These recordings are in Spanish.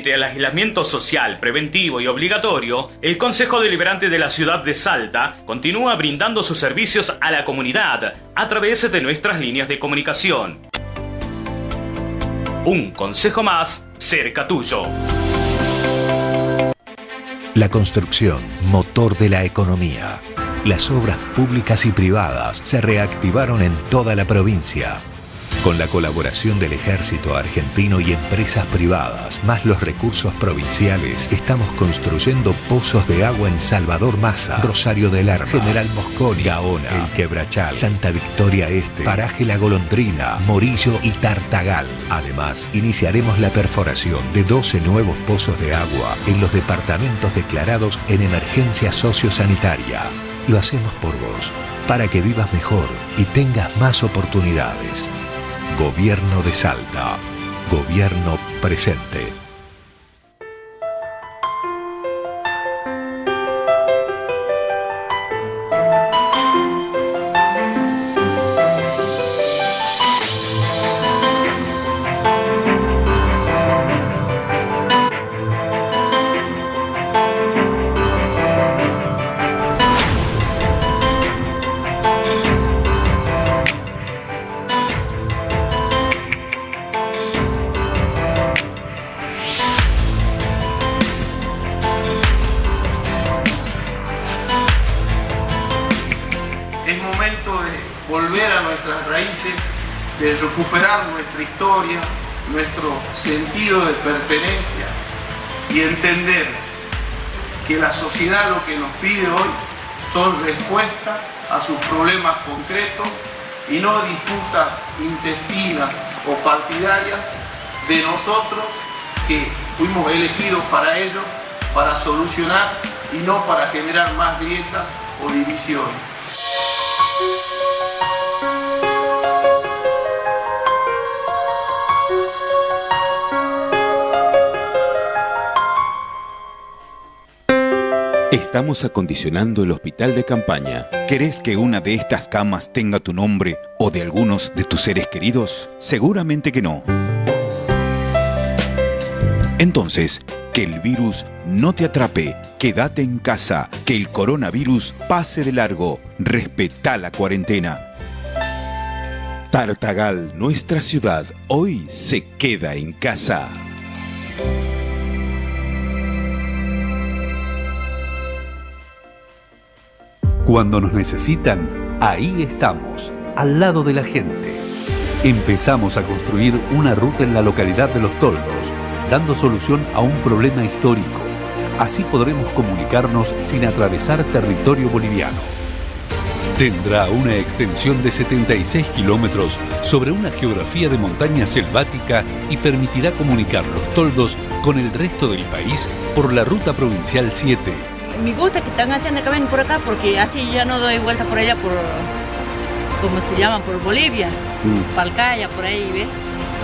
frente al aislamiento social, preventivo y obligatorio, el Consejo Deliberante de la ciudad de Salta continúa brindando sus servicios a la comunidad a través de nuestras líneas de comunicación. Un consejo más cerca tuyo. La construcción, motor de la economía. Las obras públicas y privadas se reactivaron en toda la provincia. Con la colaboración del Ejército Argentino y empresas privadas, más los recursos provinciales, estamos construyendo pozos de agua en Salvador Massa, Rosario del Lerma, General Mosconi, Gaona, El Quebrachal, Santa Victoria Este, Paraje La Golondrina, Morillo y Tartagal. Además, iniciaremos la perforación de 12 nuevos pozos de agua en los departamentos declarados en emergencia sociosanitaria. Lo hacemos por vos, para que vivas mejor y tengas más oportunidades. Gobierno de Salta. Gobierno presente. De recuperar nuestra historia, nuestro sentido de pertenencia y entender que la sociedad lo que nos pide hoy son respuestas a sus problemas concretos y no disputas intestinas o partidarias de nosotros que fuimos elegidos para ello, para solucionar y no para generar más grietas o divisiones. Estamos acondicionando el hospital de campaña. ¿Querés que una de estas camas tenga tu nombre o de algunos de tus seres queridos? Seguramente que no. Entonces, que el virus no te atrape. Quédate en casa. Que el coronavirus pase de largo. Respetá la cuarentena. Tartagal, nuestra ciudad, hoy se queda en casa. Cuando nos necesitan, ahí estamos, al lado de la gente. Empezamos a construir una ruta en la localidad de Los Toldos, dando solución a un problema histórico. Así podremos comunicarnos sin atravesar territorio boliviano. Tendrá una extensión de 76 kilómetros sobre una geografía de montaña selvática y permitirá comunicar Los Toldos con el resto del país por la ruta provincial 7. Me gusta que están haciendo el camino por acá porque así ya no doy vuelta por allá por, ¿cómo se llama? Por Bolivia, Palcaya, por ahí, ¿ves?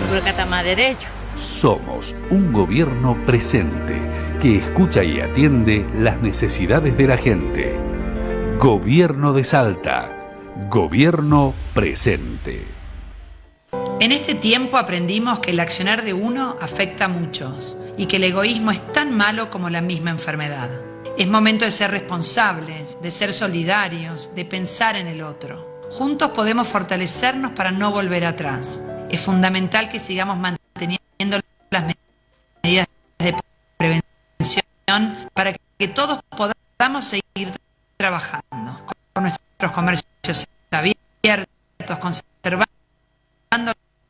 Por acá está más derecho. Somos un gobierno presente que escucha y atiende las necesidades de la gente. Gobierno de Salta. Gobierno presente. En este tiempo aprendimos que el accionar de uno afecta a muchos y que el egoísmo es tan malo como la misma enfermedad. Es momento de ser responsables, de ser solidarios, de pensar en el otro. Juntos podemos fortalecernos para no volver atrás. Es fundamental que sigamos manteniendo las medidas de prevención para que todos podamos seguir trabajando con nuestros comercios abiertos, conservando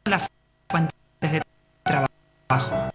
las fuentes de trabajo.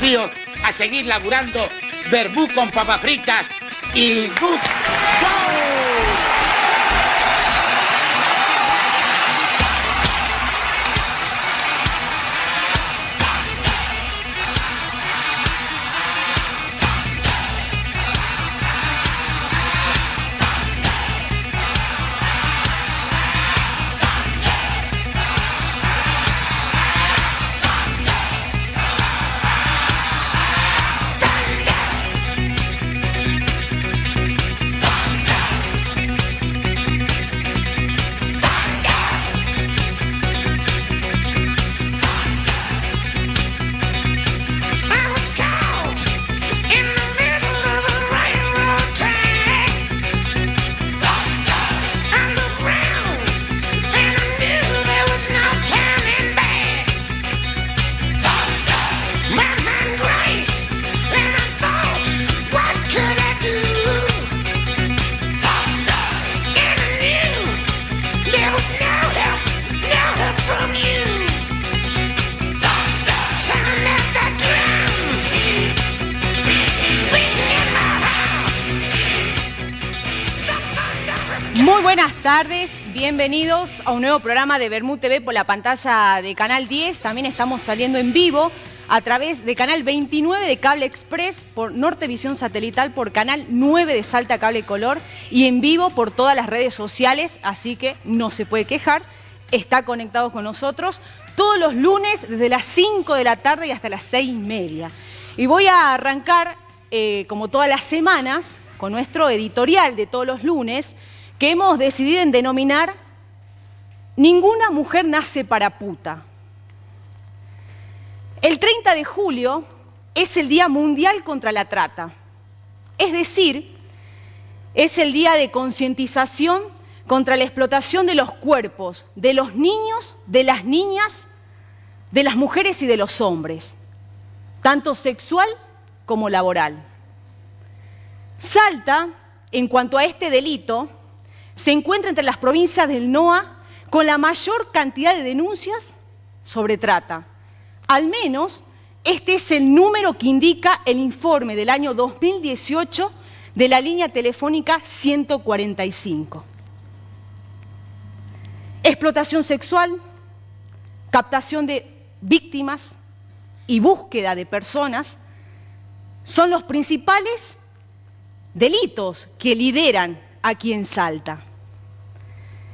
desafíos, a seguir laburando, verbú con papas fritas y good show. Muy buenas tardes, bienvenidos a un nuevo programa de Bermú TV por la pantalla de Canal 10. También estamos saliendo en vivo a través de Canal 29 de Cable Express, por Nortevisión Satelital, por Canal 9 de Salta Cable Color y en vivo por todas las redes sociales, así que no se puede quejar, está conectado con nosotros todos los lunes desde las 5 de la tarde y hasta las 6:30. Y voy a arrancar, como todas las semanas, con nuestro editorial de todos los lunes, que hemos decidido en denominar Ninguna mujer nace para puta. El 30 de julio es el Día Mundial contra la Trata. Es decir, es el día de concientización contra la explotación de los cuerpos, de los niños, de las niñas, de las mujeres y de los hombres, tanto sexual como laboral. Salta, en cuanto a este delito, se encuentra entre las provincias del NOA con la mayor cantidad de denuncias sobre trata. Al menos, este es el número que indica el informe del año 2018 de la línea telefónica 145. Explotación sexual, captación de víctimas y búsqueda de personas son los principales delitos que lideran aquí en Salta.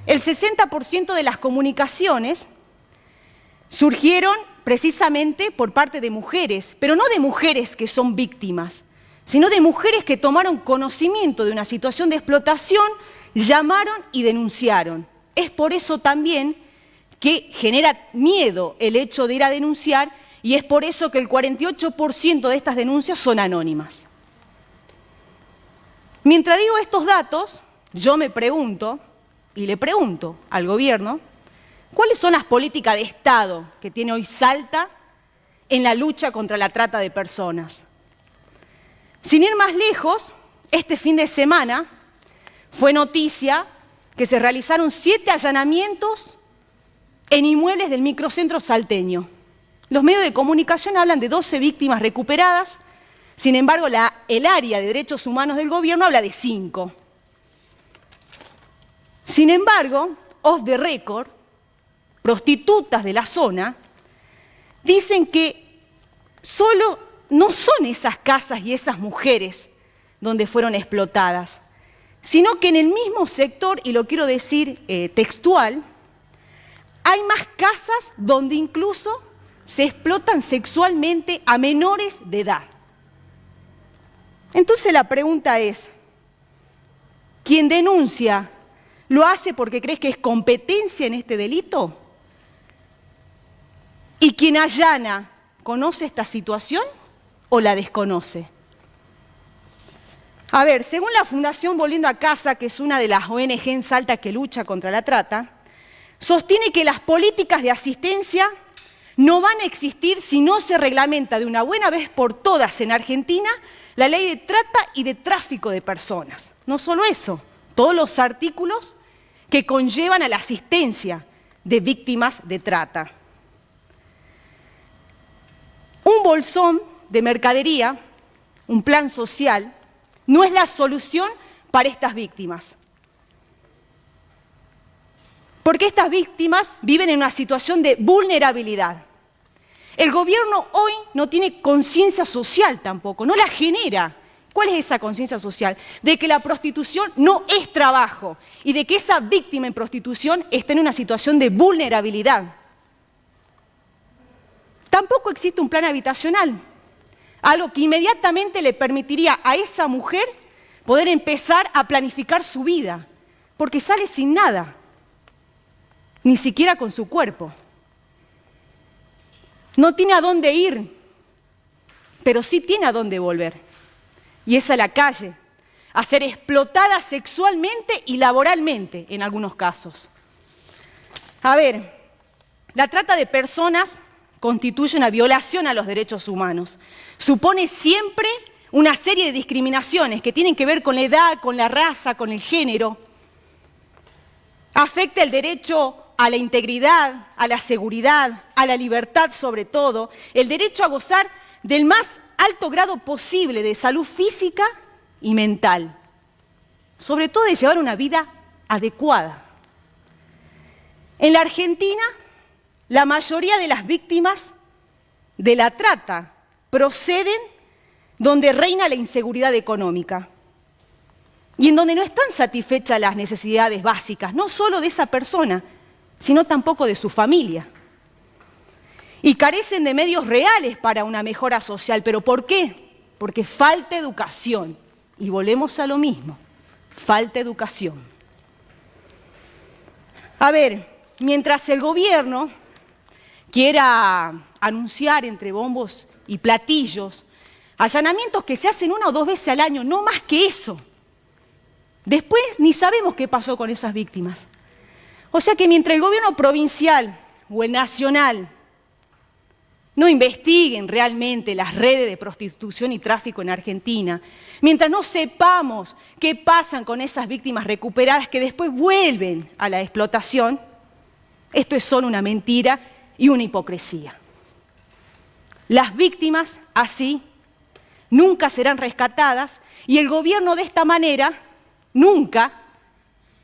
El 60% de las comunicaciones surgieron precisamente por parte de mujeres, pero no de mujeres que son víctimas, sino de mujeres que tomaron conocimiento de una situación de explotación, llamaron y denunciaron. Es por eso también que genera miedo el hecho de ir a denunciar y es por eso que el 48% de estas denuncias son anónimas. Mientras digo estos datos, yo me pregunto, y le pregunto al gobierno, ¿cuáles son las políticas de Estado que tiene hoy Salta en la lucha contra la trata de personas? Sin ir más lejos, este fin de semana fue noticia que se realizaron 7 allanamientos en inmuebles del microcentro salteño. Los medios de comunicación hablan de 12 víctimas recuperadas. Sin embargo, el área de derechos humanos del gobierno habla de 5. Sin embargo, off the record, prostitutas de la zona dicen que solo no son esas casas y esas mujeres donde fueron explotadas, sino que en el mismo sector, y lo quiero decir textual, hay más casas donde incluso se explotan sexualmente a menores de edad. Entonces la pregunta es, ¿quién denuncia lo hace porque crees que es competencia en este delito? ¿Y quien allana conoce esta situación o la desconoce? A ver, según la Fundación Volviendo a Casa, que es una de las ONG en Salta que lucha contra la trata, sostiene que las políticas de asistencia no van a existir si no se reglamenta de una buena vez por todas en Argentina la ley de trata y de tráfico de personas. No solo eso, todos los artículos que conllevan a la asistencia de víctimas de trata. Un bolsón de mercadería, un plan social, no es la solución para estas víctimas. Porque estas víctimas viven en una situación de vulnerabilidad. El gobierno hoy no tiene conciencia social tampoco, no la genera. ¿Cuál es esa conciencia social? De que la prostitución no es trabajo y de que esa víctima en prostitución está en una situación de vulnerabilidad. Tampoco existe un plan habitacional, algo que inmediatamente le permitiría a esa mujer poder empezar a planificar su vida, porque sale sin nada, ni siquiera con su cuerpo. No tiene a dónde ir, pero sí tiene a dónde volver. Y es a la calle, a ser explotada sexualmente y laboralmente en algunos casos. A ver, la trata de personas constituye una violación a los derechos humanos. Supone siempre una serie de discriminaciones que tienen que ver con la edad, con la raza, con el género. Afecta el derecho a la integridad, a la seguridad, a la libertad sobre todo, el derecho a gozar del más alto grado posible de salud física y mental, sobre todo de llevar una vida adecuada. En la Argentina, la mayoría de las víctimas de la trata proceden donde reina la inseguridad económica y en donde no están satisfechas las necesidades básicas, no solo de esa persona, sino tampoco de su familia. Y carecen de medios reales para una mejora social. ¿Pero por qué? Porque falta educación. Y volvemos a lo mismo, falta educación. A ver, mientras el gobierno quiera anunciar entre bombos y platillos allanamientos que se hacen 1 o 2 veces al año, no más que eso, después ni sabemos qué pasó con esas víctimas. O sea que mientras el gobierno provincial o el nacional no investiguen realmente las redes de prostitución y tráfico en Argentina, mientras no sepamos qué pasan con esas víctimas recuperadas que después vuelven a la explotación, esto es solo una mentira y una hipocresía. Las víctimas así nunca serán rescatadas y el gobierno de esta manera nunca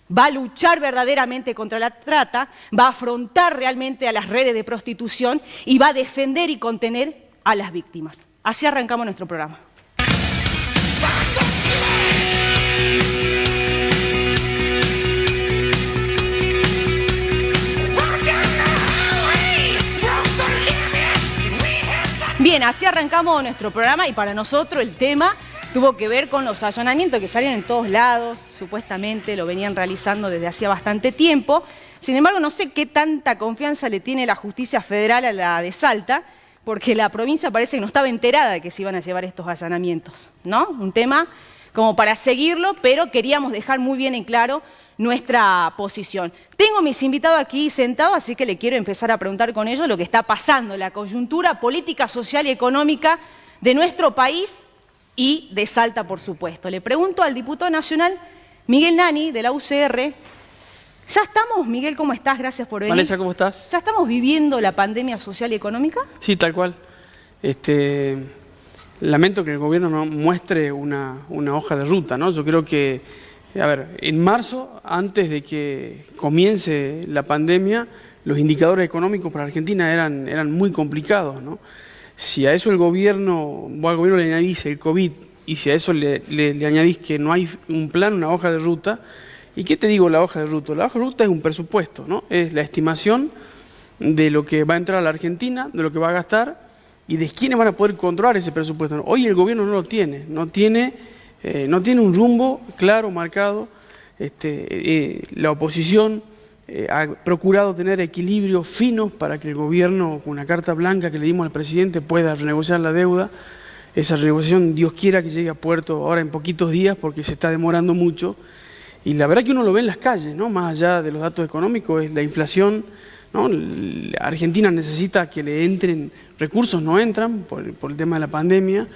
va a luchar verdaderamente contra la trata, va a afrontar realmente a las redes de prostitución y va a defender y contener a las víctimas. Así arrancamos nuestro programa. Bien, así arrancamos nuestro programa y para nosotros el tema tuvo que ver con los allanamientos que salieron en todos lados, supuestamente lo venían realizando desde hacía bastante tiempo. Sin embargo, no sé qué tanta confianza le tiene la justicia federal a la de Salta, porque la provincia parece que no estaba enterada de que se iban a llevar estos allanamientos, ¿no? Un tema como para seguirlo, pero queríamos dejar muy bien en claro nuestra posición. Tengo mis invitados aquí sentados, así que le quiero empezar a preguntar con ellos lo que está pasando, la coyuntura política, social y económica de nuestro país y de Salta, por supuesto. Le pregunto al diputado nacional Miguel Nani, de la UCR. ¿Ya estamos, Miguel, cómo estás? Gracias por venir. Vanessa, ¿cómo estás? ¿Ya estamos viviendo la pandemia social y económica? Sí, tal cual. Lamento que el gobierno no muestre una hoja de ruta, ¿no? Yo creo que, a ver, en marzo, antes de que comience la pandemia, los indicadores económicos para Argentina eran muy complicados, ¿no? Si a eso al gobierno le añadís el COVID y si a eso le añadís que no hay un plan, una hoja de ruta, ¿y qué te digo la hoja de ruta? La hoja de ruta es un presupuesto, ¿no? Es la estimación de lo que va a entrar a la Argentina, de lo que va a gastar y de quiénes van a poder controlar ese presupuesto. Hoy el gobierno no lo tiene, no tiene un rumbo claro, marcado. La oposición ha procurado tener equilibrios finos para que el gobierno, con una carta blanca que le dimos al presidente, pueda renegociar la deuda. Esa renegociación, Dios quiera que llegue a puerto ahora en poquitos días porque se está demorando mucho. Y la verdad que uno lo ve en las calles, ¿no? Más allá de los datos económicos, es la inflación, ¿no? Argentina necesita que le entren recursos, no entran por el tema de la pandemia.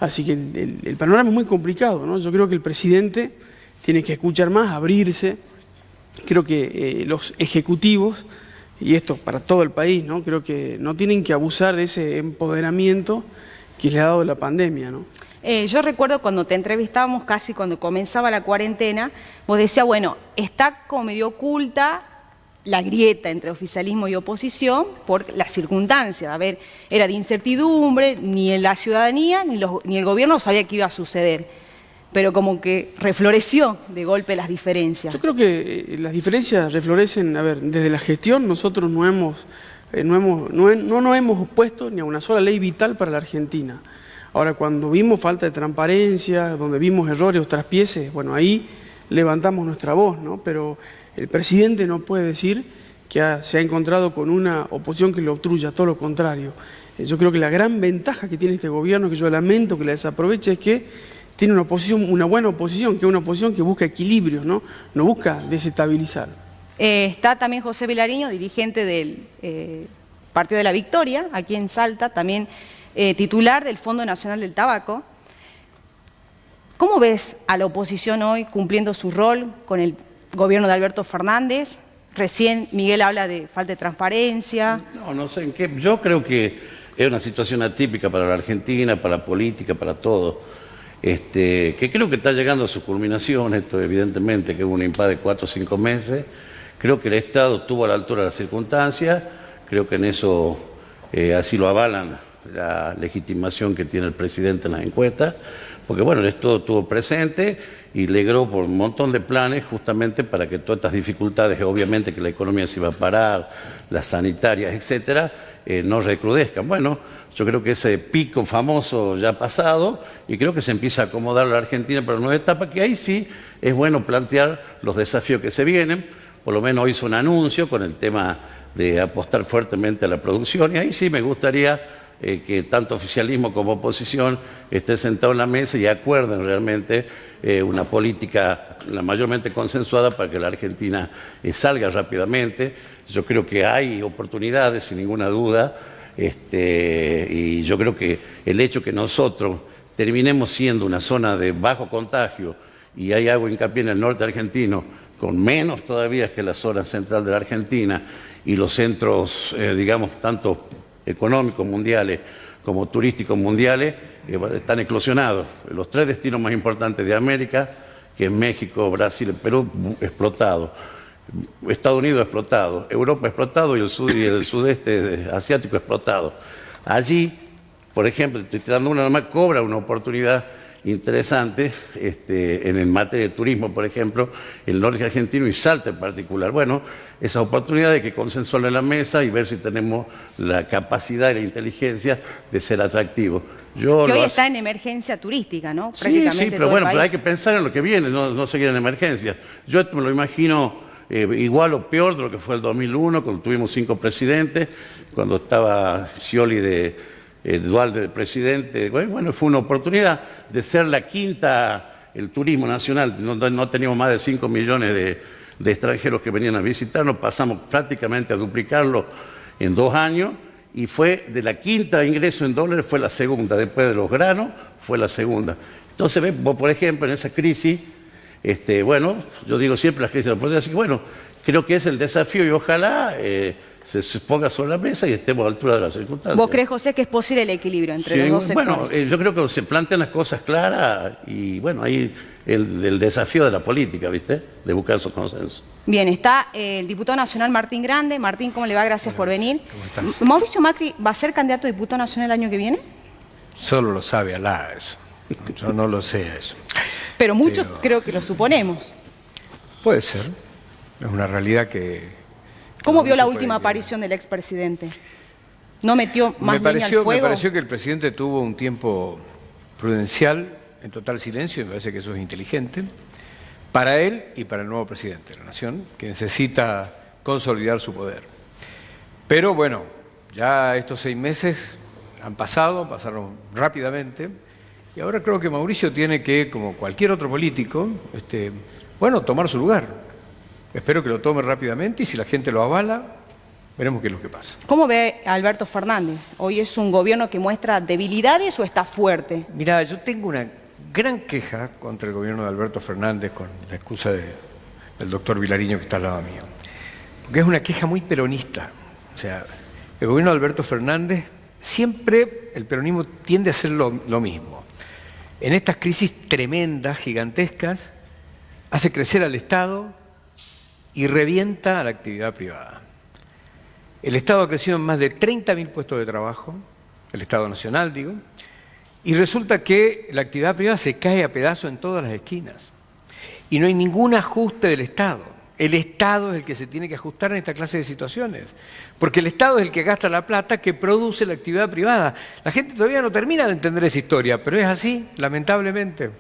Así que el panorama es muy complicado, ¿no? Yo creo que el presidente tiene que escuchar más, abrirse. Creo que los ejecutivos, y esto para todo el país, ¿no? Creo que no tienen que abusar de ese empoderamiento que le ha dado la pandemia, ¿no? Yo recuerdo cuando te entrevistábamos, casi cuando comenzaba la cuarentena, vos decías, bueno, está como medio oculta la grieta entre oficialismo y oposición por las circunstancias. A ver, era de incertidumbre, ni en la ciudadanía ni el gobierno sabía qué iba a suceder. Pero como que refloreció de golpe las diferencias. Yo creo que las diferencias reflorecen, a ver, desde la gestión nosotros no nos hemos opuesto ni a una sola ley vital para la Argentina. Ahora, cuando vimos falta de transparencia, donde vimos errores o traspieces, bueno, ahí levantamos nuestra voz, ¿no? Pero el presidente no puede decir que se ha encontrado con una oposición que lo obstruya, todo lo contrario. Yo creo que la gran ventaja que tiene este gobierno, que yo lamento que la desaproveche, es que tiene una oposición, una buena oposición, que es una oposición que busca equilibrio, ¿no? No busca desestabilizar. Está también José Vilariño, dirigente del Partido de la Victoria, aquí en Salta, también titular del Fondo Nacional del Tabaco. ¿Cómo ves a la oposición hoy cumpliendo su rol con el gobierno de Alberto Fernández? Recién Miguel habla de falta de transparencia. No sé en qué. Yo creo que es una situación atípica para la Argentina, para la política, para todo. Que creo que está llegando a su culminación, esto evidentemente, que es un impasse de 4 o 5 meses. Creo que el Estado estuvo a la altura de las circunstancias, creo que en eso así lo avalan la legitimación que tiene el presidente en las encuestas, porque bueno, el Estado estuvo presente y logró por un montón de planes justamente para que todas estas dificultades, obviamente que la economía se iba a parar, las sanitarias, etcétera, no recrudezcan. Bueno, yo creo que ese pico famoso ya ha pasado y creo que se empieza a acomodar la Argentina para una nueva etapa, que ahí sí es bueno plantear los desafíos que se vienen. Por lo menos hizo un anuncio con el tema de apostar fuertemente a la producción y ahí sí me gustaría que tanto oficialismo como oposición estén sentados en la mesa y acuerden realmente una política mayormente consensuada para que la Argentina salga rápidamente. Yo creo que hay oportunidades, sin ninguna duda. Y yo creo que el hecho que nosotros terminemos siendo una zona de bajo contagio y ahí hago hincapié en el norte argentino, con menos todavía que la zona central de la Argentina y los centros, digamos, tanto económicos mundiales como turísticos mundiales, están eclosionados. Los 3 destinos más importantes de América, que es México, Brasil, Perú, explotado. Estados Unidos explotado, Europa explotado y el sudeste asiático explotado. Allí, por ejemplo, estoy tirando una norma, cobra una oportunidad interesante en el materia de turismo, por ejemplo, el norte argentino y Salta en particular. Bueno, esa oportunidad hay que consensuarla en la mesa y ver si tenemos la capacidad y la inteligencia de ser atractivos. Que hoy está en emergencia turística, ¿no? Sí, pero bueno, pero hay que pensar en lo que viene, no seguir en emergencia. Yo me lo imagino igual o peor de lo que fue el 2001, cuando tuvimos 5 presidentes, cuando estaba Scioli de Dualde de presidente. Bueno, fue una oportunidad de ser la quinta, el turismo nacional. No teníamos más de 5 millones de extranjeros que venían a visitarnos, pasamos prácticamente a duplicarlo en 2 años y fue de la quinta ingreso en dólares, fue la segunda, después de los granos fue la segunda. Entonces, vos, por ejemplo, en esa crisis, bueno, yo digo siempre las crisis de la oportunidad, así que bueno, creo que es el desafío y ojalá se ponga sobre la mesa y estemos a la altura de las circunstancias. ¿Vos crees, José, que es posible el equilibrio entre los dos sectores? Bueno, yo creo que se plantean las cosas claras y bueno, ahí el desafío de la política, ¿viste? De buscar esos consensos. Bien, está el diputado nacional Martín Grande. Martín, ¿cómo le va? Gracias por venir. ¿Cómo estás? ¿Mauricio Macri va a ser candidato a diputado nacional el año que viene? Solo lo sabe Alá eso. Yo no lo sé eso. Pero muchos creo que lo suponemos. Puede ser. Es una realidad que... ¿Cómo vio la última aparición del expresidente? ¿No metió más leña al fuego? Me pareció que el presidente tuvo un tiempo prudencial, en total silencio, y me parece que eso es inteligente, para él y para el nuevo presidente de la Nación, que necesita consolidar su poder. Pero bueno, ya estos 6 meses han pasado, pasaron rápidamente, y ahora creo que Mauricio tiene que, como cualquier otro político, bueno, tomar su lugar. Espero que lo tome rápidamente y si la gente lo avala, veremos qué es lo que pasa. ¿Cómo ve a Alberto Fernández? ¿Hoy es un gobierno que muestra debilidades o está fuerte? Mirá, yo tengo una gran queja contra el gobierno de Alberto Fernández con la excusa del doctor Vilariño que está al lado mío. Porque es una queja muy peronista. O sea, el gobierno de Alberto Fernández siempre el peronismo tiende a hacer lo mismo. En estas crisis tremendas, gigantescas, hace crecer al Estado y revienta a la actividad privada. El Estado ha crecido en más de 30.000 puestos de trabajo, el Estado Nacional, digo, y resulta que la actividad privada se cae a pedazos en todas las esquinas. Y no hay ningún ajuste del Estado. El Estado es el que se tiene que ajustar en esta clase de situaciones, porque el Estado es el que gasta la plata que produce la actividad privada. La gente todavía no termina de entender esa historia, pero es así, lamentablemente.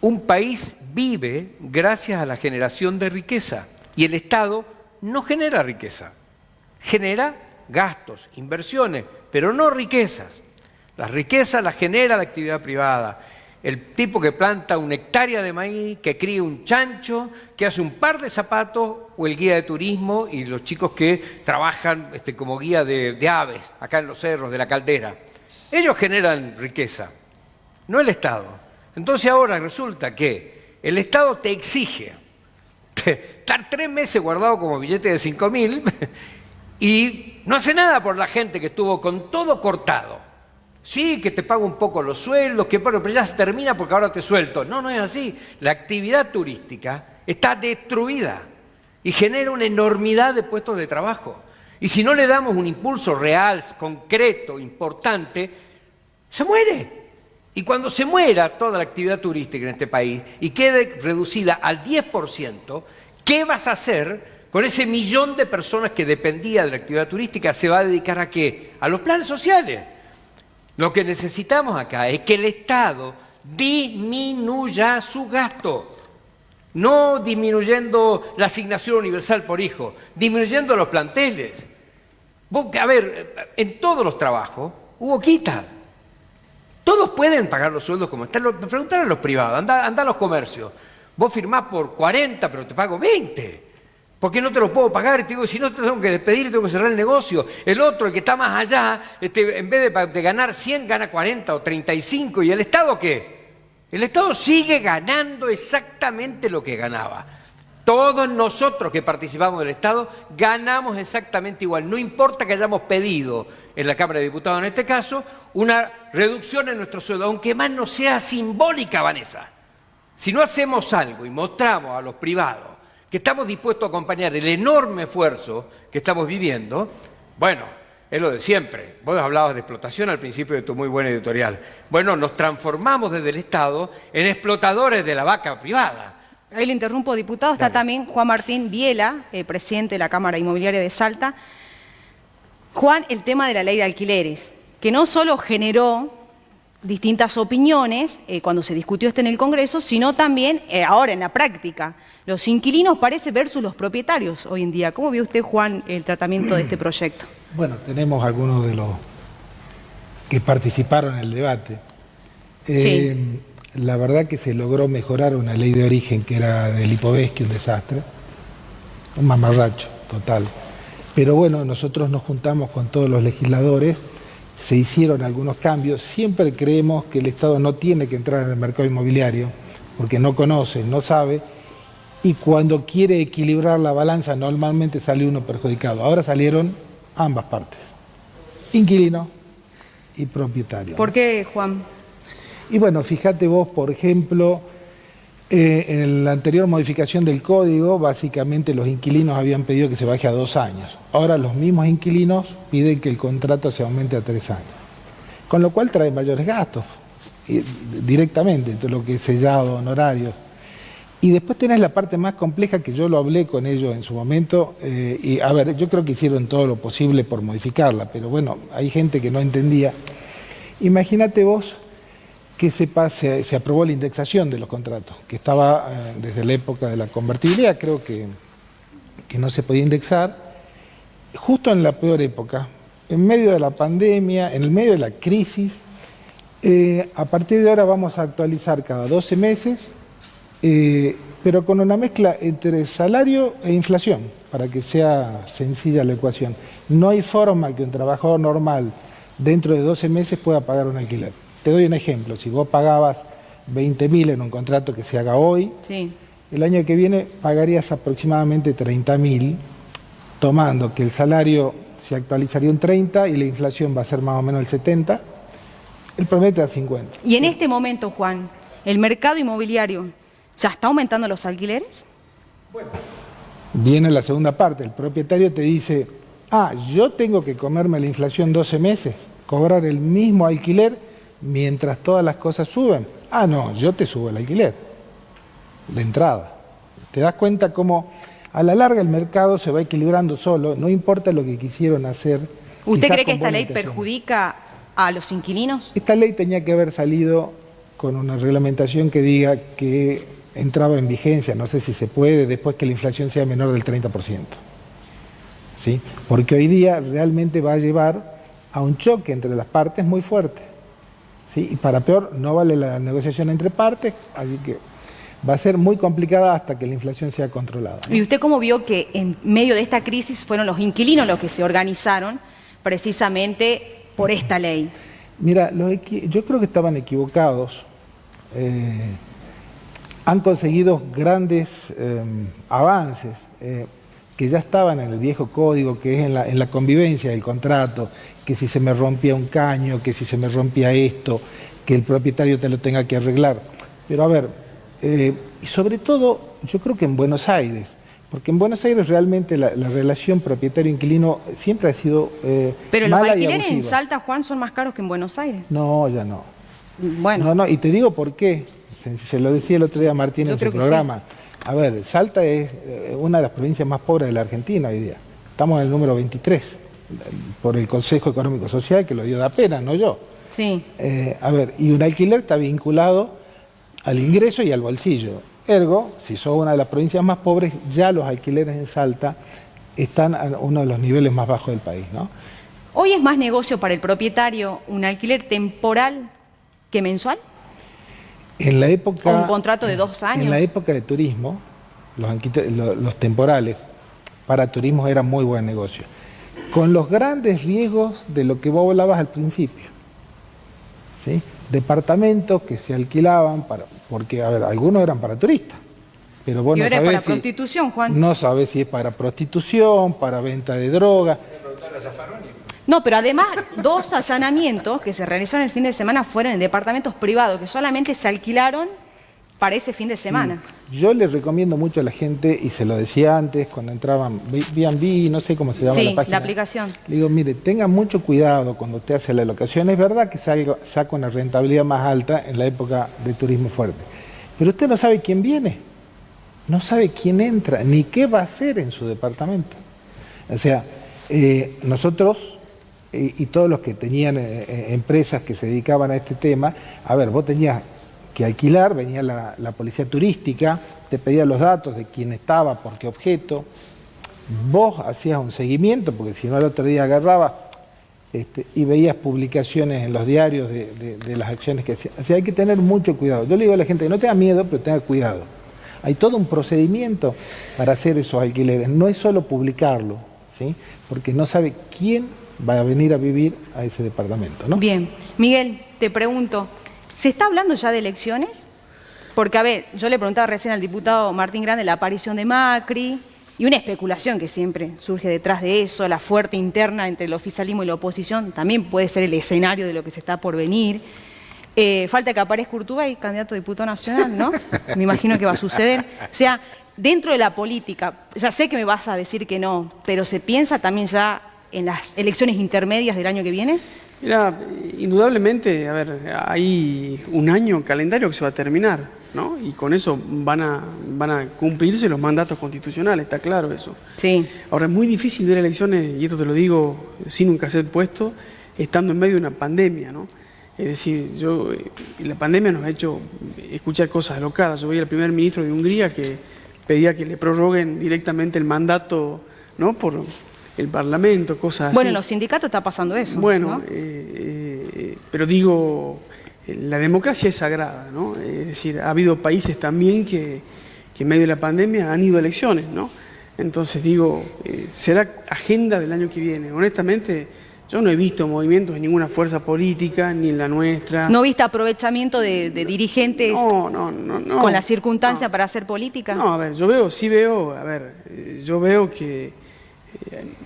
Un país vive gracias a la generación de riqueza y el Estado no genera riqueza, genera gastos, inversiones, pero no riquezas. Las riquezas las genera la actividad privada. El tipo que planta 1 hectárea de maíz, que cría un chancho, que hace un par de zapatos, o el guía de turismo y los chicos que trabajan como guía de aves, acá en los cerros de la Caldera. Ellos generan riqueza, no el Estado. Entonces ahora resulta que el Estado te exige estar 3 meses guardado como billete de 5.000 y no hace nada por la gente que estuvo con todo cortado. Sí, que te pago un poco los sueldos, pero ya se termina porque ahora te suelto. No, no es así. La actividad turística está destruida y genera una enormidad de puestos de trabajo. Y si no le damos un impulso real, concreto, importante, se muere. Y cuando se muera toda la actividad turística en este país y quede reducida al 10%, ¿qué vas a hacer con ese 1 millón de personas que dependía de la actividad turística? ¿Se va a dedicar a qué? A los planes sociales. Lo que necesitamos acá es que el Estado disminuya su gasto, no disminuyendo la asignación universal por hijo, disminuyendo los planteles. A ver, en todos los trabajos hubo quitas. Todos pueden pagar los sueldos como están. Preguntar a los privados, anda a los comercios. Vos firmás por 40, pero te pago 20. ¿Por qué no te lo puedo pagar? Y te digo, si no te tengo que despedir, tengo que cerrar el negocio. El otro, el que está más allá, en vez de ganar 100, gana 40 o 35. ¿Y el Estado qué? El Estado sigue ganando exactamente lo que ganaba. Todos nosotros que participamos del Estado ganamos exactamente igual. No importa que hayamos pedido en la Cámara de Diputados, en este caso, una reducción en nuestro sueldo, aunque más no sea simbólica, Vanessa. Si no hacemos algo y mostramos a los privados que estamos dispuestos a acompañar el enorme esfuerzo que estamos viviendo, bueno, es lo de siempre. Vos hablabas de explotación al principio de tu muy buen editorial. Bueno, nos transformamos desde el Estado en explotadores de la vaca privada. Ahí lo interrumpo, diputado. Está también Juan Martín Viela, presidente de la Cámara Inmobiliaria de Salta. Juan, el tema de la ley de alquileres, que no solo generó distintas opiniones cuando se discutió en el Congreso, sino también ahora en la práctica. Los inquilinos parece versus los propietarios hoy en día. ¿Cómo vio usted, Juan, el tratamiento de este proyecto? Bueno, tenemos algunos de los que participaron en el debate. Sí. La verdad que se logró mejorar una ley de origen que era del Lipovetsky, un desastre, un mamarracho total. Pero bueno, nosotros nos juntamos con todos los legisladores, se hicieron algunos cambios. Siempre creemos que el Estado no tiene que entrar en el mercado inmobiliario porque no conoce, no sabe, y cuando quiere equilibrar la balanza normalmente sale uno perjudicado. Ahora salieron ambas partes, inquilino y propietario. ¿Por qué, Juan? Y bueno, fíjate vos, por ejemplo, en la anterior modificación del código, básicamente los inquilinos habían pedido que se baje a 2 años. Ahora los mismos inquilinos piden que el contrato se aumente a 3 años. Con lo cual trae mayores gastos, directamente, todo lo que es sellado, honorarios. Y después tenés la parte más compleja que yo lo hablé con ellos en su momento. Y a ver, yo creo que hicieron todo lo posible por modificarla, pero bueno, hay gente que no entendía. Imagínate vos que se aprobó la indexación de los contratos, que estaba desde la época de la convertibilidad, creo que no se podía indexar, justo en la peor época, en medio de la pandemia, en el medio de la crisis. A partir de ahora vamos a actualizar cada 12 meses, pero con una mezcla entre salario e inflación, para que sea sencilla la ecuación. No hay forma que un trabajador normal dentro de 12 meses pueda pagar un alquiler. Te doy un ejemplo, si vos pagabas 20.000 en un contrato que se haga hoy, sí, el año que viene pagarías aproximadamente 30.000, tomando que el salario se actualizaría un 30 y la inflación va a ser más o menos el 70, el promedio es 50. Y en este momento, Juan, ¿el mercado inmobiliario ya está aumentando los alquileres? Viene la segunda parte, el propietario te dice, yo tengo que comerme la inflación 12 meses, cobrar el mismo alquiler mientras todas las cosas suben. No, yo te subo el alquiler, de entrada. ¿Te das cuenta cómo a la larga el mercado se va equilibrando solo? No importa lo que quisieron hacer. ¿Usted cree que esta ley perjudica a los inquilinos? Esta ley tenía que haber salido con una reglamentación que diga que entraba en vigencia, no sé si se puede, después que la inflación sea menor del 30%. ¿Sí? Porque hoy día realmente va a llevar a un choque entre las partes muy fuerte. ¿Sí? Y para peor, no vale la negociación entre partes, así que va a ser muy complicada hasta que la inflación sea controlada, ¿no? ¿Y usted cómo vio que en medio de esta crisis fueron los inquilinos los que se organizaron precisamente por esta ley? Mira, yo creo que estaban equivocados. Han conseguido grandes avances que ya estaban en el viejo código, que es en la convivencia del contrato, que si se me rompía un caño, que si se me rompía esto, que el propietario te lo tenga que arreglar. Pero a ver, y sobre todo yo creo que en Buenos Aires, porque en Buenos Aires realmente la relación propietario-inquilino siempre ha sido Pero los mala y alquileres en abusiva. Salta, Juan, son más caros que en Buenos Aires. No, ya no. Bueno. No, y te digo por qué. Se lo decía el otro día Martín en su programa. A ver, Salta es una de las provincias más pobres de la Argentina hoy día. Estamos en el número 23, por el Consejo Económico Social, que lo dio da pena, no yo. Sí. A ver, y un alquiler está vinculado al ingreso y al bolsillo. Ergo, si sos una de las provincias más pobres, ya los alquileres en Salta están a uno de los niveles más bajos del país, ¿no? ¿Hoy es más negocio para el propietario un alquiler temporal que mensual? En la época, ¿O un contrato de 2 años? En la época de turismo, los temporales para turismo eran muy buen negocio, con los grandes riesgos de lo que vos hablabas al principio, ¿sí? Departamentos que se alquilaban porque, a ver, algunos eran para turistas, pero vos ¿Y no ahora es sabés para prostitución, Juan? No sabés si es para prostitución, para venta de droga. No, pero además 2 allanamientos que se realizaron el fin de semana fueron en departamentos privados que solamente se alquilaron para ese fin de semana. Sí. Yo les recomiendo mucho a la gente, y se lo decía antes, cuando entraban B&B, no sé cómo se llama la página. Sí, la aplicación. Le digo, mire, tengan mucho cuidado cuando usted hace la locación. Es verdad que saca una rentabilidad más alta en la época de turismo fuerte, pero usted no sabe quién viene, no sabe quién entra, ni qué va a hacer en su departamento. O sea, nosotros... y todos los que tenían empresas que se dedicaban a este tema, a ver, vos tenías que alquilar, venía la policía turística, te pedía los datos de quién estaba, por qué objeto, vos hacías un seguimiento, porque si no el otro día agarrabas y veías publicaciones en los diarios de las acciones que hacían. O sea, hay que tener mucho cuidado. Yo le digo a la gente que no tenga miedo, pero tenga cuidado. Hay todo un procedimiento para hacer esos alquileres, no es solo publicarlo, ¿sí? Porque no sabe quién va a venir a vivir a ese departamento, ¿no? Bien. Miguel, te pregunto, ¿se está hablando ya de elecciones? Porque, a ver, yo le preguntaba recién al diputado Martín Grande la aparición de Macri y una especulación que siempre surge detrás de eso, la fuerte interna entre el oficialismo y la oposición, también puede ser el escenario de lo que se está por venir. Falta que aparezca Urtubey, candidato a diputado nacional, ¿no? Me imagino que va a suceder. O sea, dentro de la política, ya sé que me vas a decir que no, pero ¿se piensa también ya en las elecciones intermedias del año que viene? Mira, indudablemente, a ver, hay un año calendario que se va a terminar, ¿no? Y con eso van a cumplirse los mandatos constitucionales, está claro eso. Sí. Ahora, es muy difícil ver elecciones, y esto te lo digo sin un cassette puesto, estando en medio de una pandemia, ¿no? Es decir, la pandemia nos ha hecho escuchar cosas alocadas. Yo veía al primer ministro de Hungría que pedía que le prorroguen directamente el mandato, ¿no? Por el Parlamento, cosas así. Bueno, en los sindicatos está pasando eso. Bueno, ¿no? Pero digo, la democracia es sagrada, ¿no? Es decir, ha habido países también que en medio de la pandemia han ido a elecciones, ¿no? Entonces digo, será agenda del año que viene. Honestamente, yo no he visto movimientos en ninguna fuerza política, ni en la nuestra. ¿No viste aprovechamiento de dirigentes no, con la circunstancia para hacer política? No, a ver, yo veo que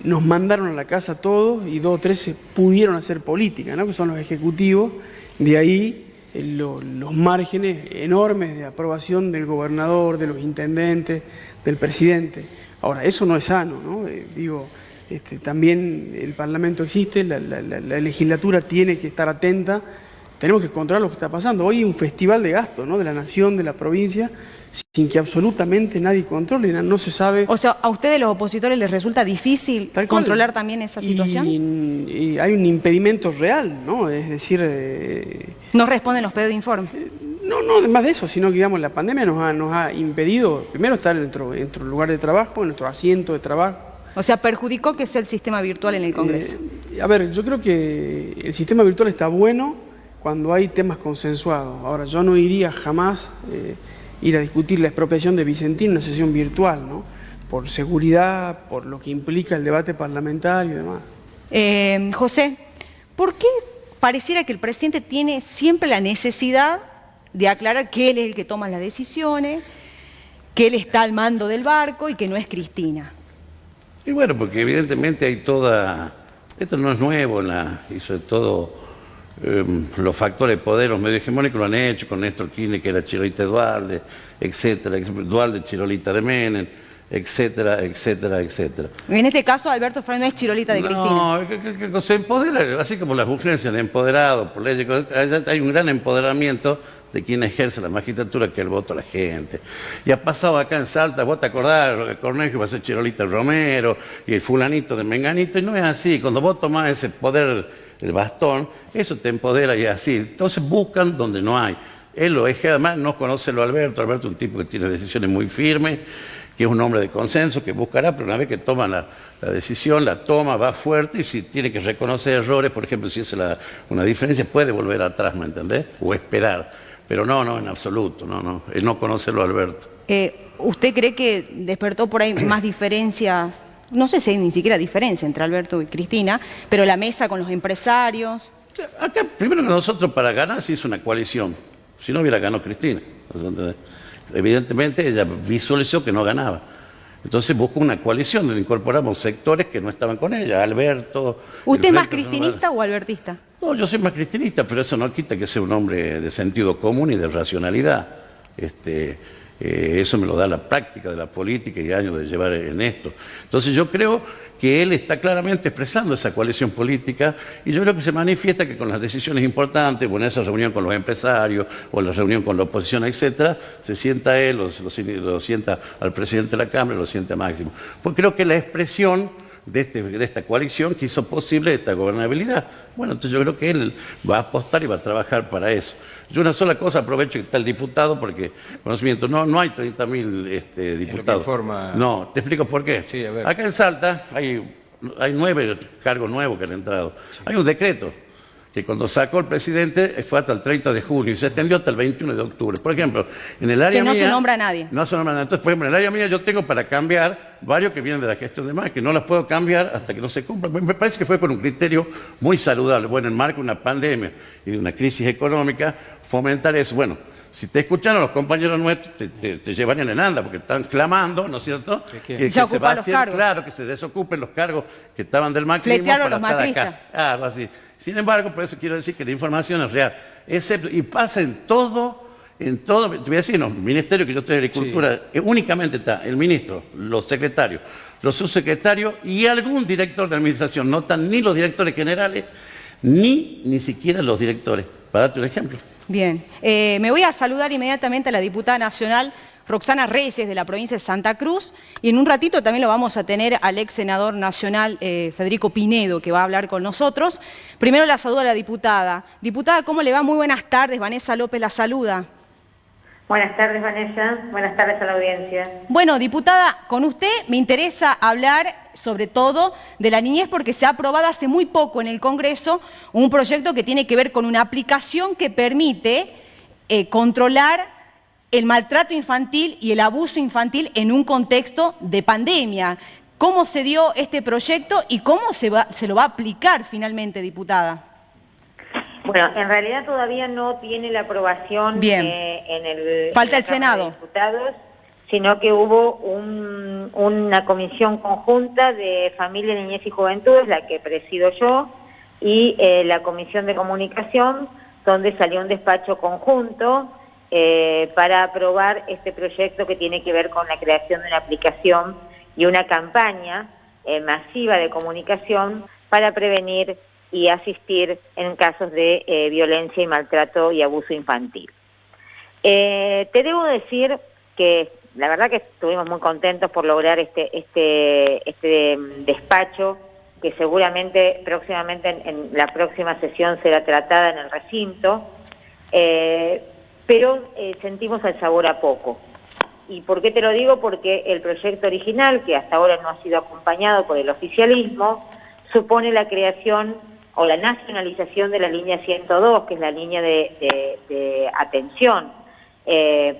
nos mandaron a la casa todos y 2 o 3 se pudieron hacer política, ¿no? Que son los ejecutivos. De ahí los márgenes enormes de aprobación del gobernador, de los intendentes, del presidente. Ahora, eso no es sano, ¿no? También el Parlamento existe, la legislatura tiene que estar atenta, tenemos que controlar lo que está pasando. Hoy hay un festival de gasto, ¿no? De la nación, de la provincia, sin que absolutamente nadie controle, no se sabe. O sea, ¿a ustedes los opositores les resulta difícil controlar también esa situación? Y hay un impedimento real, ¿no? Es decir... ¿No responden los pedidos de informe? No, además de eso, sino que digamos, la pandemia nos ha impedido, primero, estar en nuestro lugar de trabajo, en nuestro asiento de trabajo. O sea, perjudicó que sea el sistema virtual en el Congreso. A ver, yo creo que el sistema virtual está bueno cuando hay temas consensuados. Ahora, yo no iría jamás... ir a discutir la expropiación de Vicentín en una sesión virtual, ¿no? Por seguridad, por lo que implica el debate parlamentario y demás. José, ¿por qué pareciera que el presidente tiene siempre la necesidad de aclarar que él es el que toma las decisiones, que él está al mando del barco y que no es Cristina? Y bueno, porque evidentemente hay toda... Esto no es nuevo, y sobre todo... los factores de poder, los medios hegemónicos lo han hecho con Néstor Kirchner, que era Chirolita de Duhalde, etcétera, Duhalde, Chirolita de Menem, etcétera, etcétera, etcétera. En este caso, Alberto Fernández es Chirolita de Cristina. No, se empodera, así como las mujeres se han empoderado por leyes, hay un gran empoderamiento de quien ejerce la magistratura, que es el voto a la gente. Y ha pasado acá en Salta, vos te acordás, Cornejo va a ser Chirolita Romero, y el fulanito de Menganito, y no es así. Cuando vos tomás ese poder, el bastón, eso te empodera y así. Entonces buscan donde no hay. Él lo es, además no conoce a Alberto es un tipo que tiene decisiones muy firmes, que es un hombre de consenso, que buscará, pero una vez que toma la decisión, la toma, va fuerte, y si tiene que reconocer errores, por ejemplo, si es una diferencia, puede volver atrás, ¿me entendés? O esperar. Pero no, en absoluto, no. Él no conoce a Alberto. ¿Usted cree que despertó por ahí más diferencias? No sé si hay ni siquiera diferencia entre Alberto y Cristina, pero la mesa con los empresarios. Acá, primero que nosotros, para ganar, se hizo una coalición. Si no hubiera ganado Cristina. Evidentemente, ella visualizó que no ganaba. Entonces buscó una coalición donde incorporamos sectores que no estaban con ella. Alberto... ¿Usted es más cristinista o albertista? No, yo soy más cristinista, pero eso no quita que sea un hombre de sentido común y de racionalidad. Eso me lo da la práctica de la política y años de llevar en esto. Entonces yo creo que él está claramente expresando esa coalición política, y yo creo que se manifiesta que con las decisiones importantes, o en esa reunión con los empresarios, o en la reunión con la oposición, etcétera, se sienta él, lo sienta al presidente de la Cámara, lo sienta a Máximo. Pues creo que la expresión de esta coalición que hizo posible esta gobernabilidad. Bueno, entonces yo creo que él va a apostar y va a trabajar para eso. Yo una sola cosa, aprovecho que está el diputado, porque conocimiento, no hay 30.000 diputados. No, te explico por qué. Sí, a ver. Acá en Salta hay 9 cargos nuevos que han entrado. Hay un decreto que cuando sacó el presidente fue hasta el 30 de junio y se extendió hasta el 21 de octubre. Por ejemplo, en el área mía... Que no se nombra a nadie. No se nombra a nadie. Entonces, por ejemplo, en el área mía yo tengo para cambiar varios que vienen de la gestión de más, que no las puedo cambiar hasta que no se cumplan. Me parece que fue con un criterio muy saludable. Bueno, en marco de una pandemia y de una crisis económica, fomentar eso. Bueno, si te escucharon los compañeros nuestros, te llevarían en anda, porque están clamando, ¿no es cierto? Que se va a hacer, claro, que se desocupen los cargos que estaban del macrismo para los estar macristas. acá. Algo así. Sin embargo, por eso quiero decir que la información es real. Excepto, y pasa en todo, te voy a decir, no, el ministerio que yo estoy de Agricultura, únicamente está el ministro, los secretarios, los subsecretarios y algún director de administración. No están ni los directores generales, ni siquiera los directores. Para darte un ejemplo. Bien, me voy a saludar inmediatamente a la diputada nacional Roxana Reyes, de la provincia de Santa Cruz, y en un ratito también lo vamos a tener al ex senador nacional Federico Pinedo, que va a hablar con nosotros. Primero la saludo a la diputada. Diputada, ¿cómo le va? Muy buenas tardes. Vanessa López la saluda. Buenas tardes, Vanessa. Buenas tardes a la audiencia. Bueno, diputada, con usted me interesa hablar sobre todo de la niñez, porque se ha aprobado hace muy poco en el Congreso un proyecto que tiene que ver con una aplicación que permite controlar el maltrato infantil y el abuso infantil en un contexto de pandemia. ¿Cómo se dio este proyecto y cómo se lo va a aplicar finalmente, diputada? Bueno, en realidad todavía no tiene la aprobación Bien. en Falta el Cámara Senado. de Diputados. sino que hubo una comisión conjunta de Familia, Niñez y Juventud, la que presido yo, y la Comisión de Comunicación, donde salió un despacho conjunto para aprobar este proyecto que tiene que ver con la creación de una aplicación y una campaña masiva de comunicación para prevenir y asistir en casos de violencia y maltrato y abuso infantil. Te debo decir que la verdad que estuvimos muy contentos por lograr este despacho, que seguramente próximamente en la próxima sesión será tratada en el recinto, pero sentimos el sabor a poco. ¿Y por qué te lo digo? Porque el proyecto original, que hasta ahora no ha sido acompañado por el oficialismo, supone la creación o la nacionalización de la línea 102, que es la línea de atención,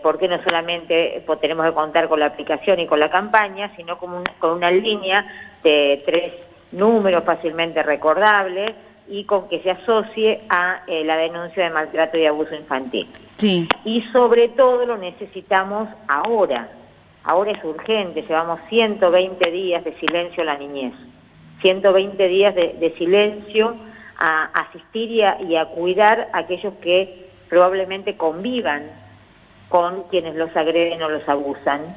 porque no solamente tenemos que contar con la aplicación y con la campaña, sino con una línea de 3 números fácilmente recordables y con que se asocie a la denuncia de maltrato y abuso infantil. Sí. Y sobre todo lo necesitamos ahora. Ahora es urgente, llevamos 120 días de silencio a la niñez. 120 días de silencio a asistir y a cuidar a aquellos que probablemente convivan con quienes los agreden o los abusan.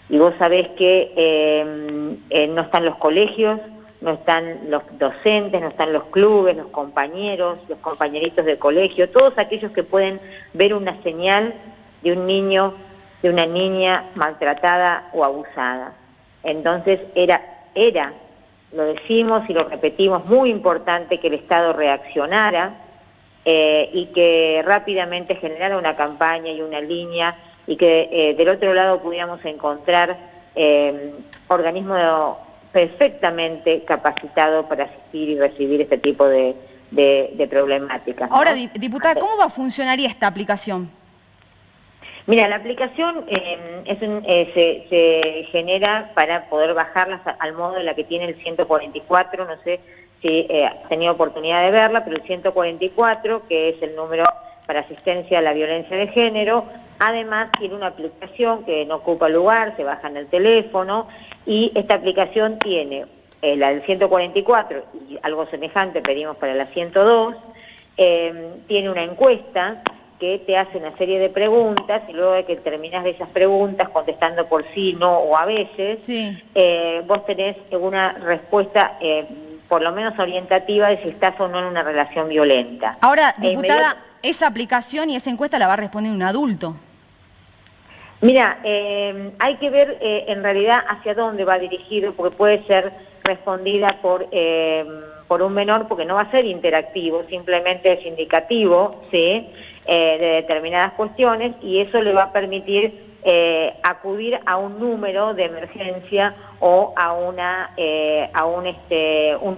Y vos sabés que no están los colegios, no están los docentes, no están los clubes, los compañeros, los compañeritos de colegio, todos aquellos que pueden ver una señal de un niño, de una niña maltratada o abusada. Entonces era, lo decimos y lo repetimos, muy importante que el Estado reaccionara y que rápidamente generara una campaña y una línea y que del otro lado pudiéramos encontrar organismos perfectamente capacitados para asistir y recibir este tipo de problemáticas, ¿no? Ahora, diputada, ¿cómo funcionaría esta aplicación? Mira, la aplicación se genera para poder bajarla al modo de la que tiene el 144, no sé si has tenido oportunidad de verla, pero el 144, que es el número para asistencia a la violencia de género, además tiene una aplicación que no ocupa lugar, se baja en el teléfono, y esta aplicación tiene la del 144 y algo semejante pedimos para la 102, tiene una encuesta que te hace una serie de preguntas y luego de que terminas de esas preguntas contestando por sí, no o a veces, vos tenés una respuesta por lo menos orientativa de si estás o no en una relación violenta. Ahora, diputada, esa aplicación y esa encuesta la va a responder un adulto. Mira, hay que ver en realidad hacia dónde va dirigido, porque puede ser respondida por un menor, porque no va a ser interactivo, simplemente es indicativo, ¿sí?, de determinadas cuestiones, y eso le va a permitir acudir a un número de emergencia o a un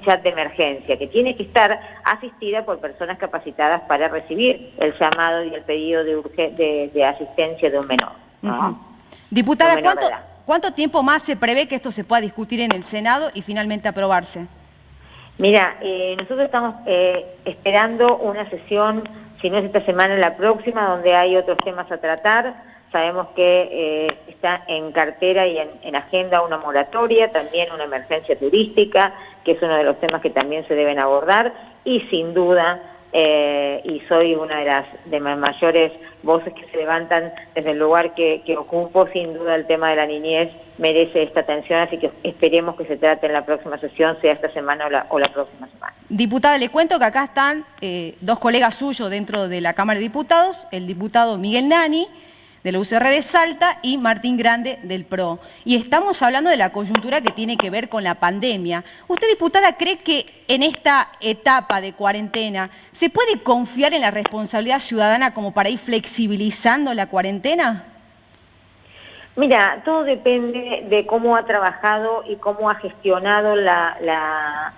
chat de emergencia, que tiene que estar asistida por personas capacitadas para recibir el llamado y el pedido de asistencia de un menor, ¿no? Diputada, ¿cuánto tiempo más se prevé que esto se pueda discutir en el Senado y finalmente aprobarse? Mira, nosotros estamos esperando una sesión, si no es esta semana, la próxima, donde hay otros temas a tratar. Sabemos que está en cartera y en agenda una moratoria, también una emergencia turística, que es uno de los temas que también se deben abordar, y sin duda, y soy una de las mayores voces que se levantan desde el lugar que ocupo, sin duda el tema de la niñez merece esta atención, así que esperemos que se trate en la próxima sesión, sea esta semana o la próxima semana. Diputada, le cuento que acá están 2 colegas suyos dentro de la Cámara de Diputados, el diputado Miguel Nani, de la UCR de Salta, y Martín Grande, del PRO. Y estamos hablando de la coyuntura que tiene que ver con la pandemia. ¿Usted, diputada, cree que en esta etapa de cuarentena se puede confiar en la responsabilidad ciudadana como para ir flexibilizando la cuarentena? Mira, todo depende de cómo ha trabajado y cómo ha gestionado la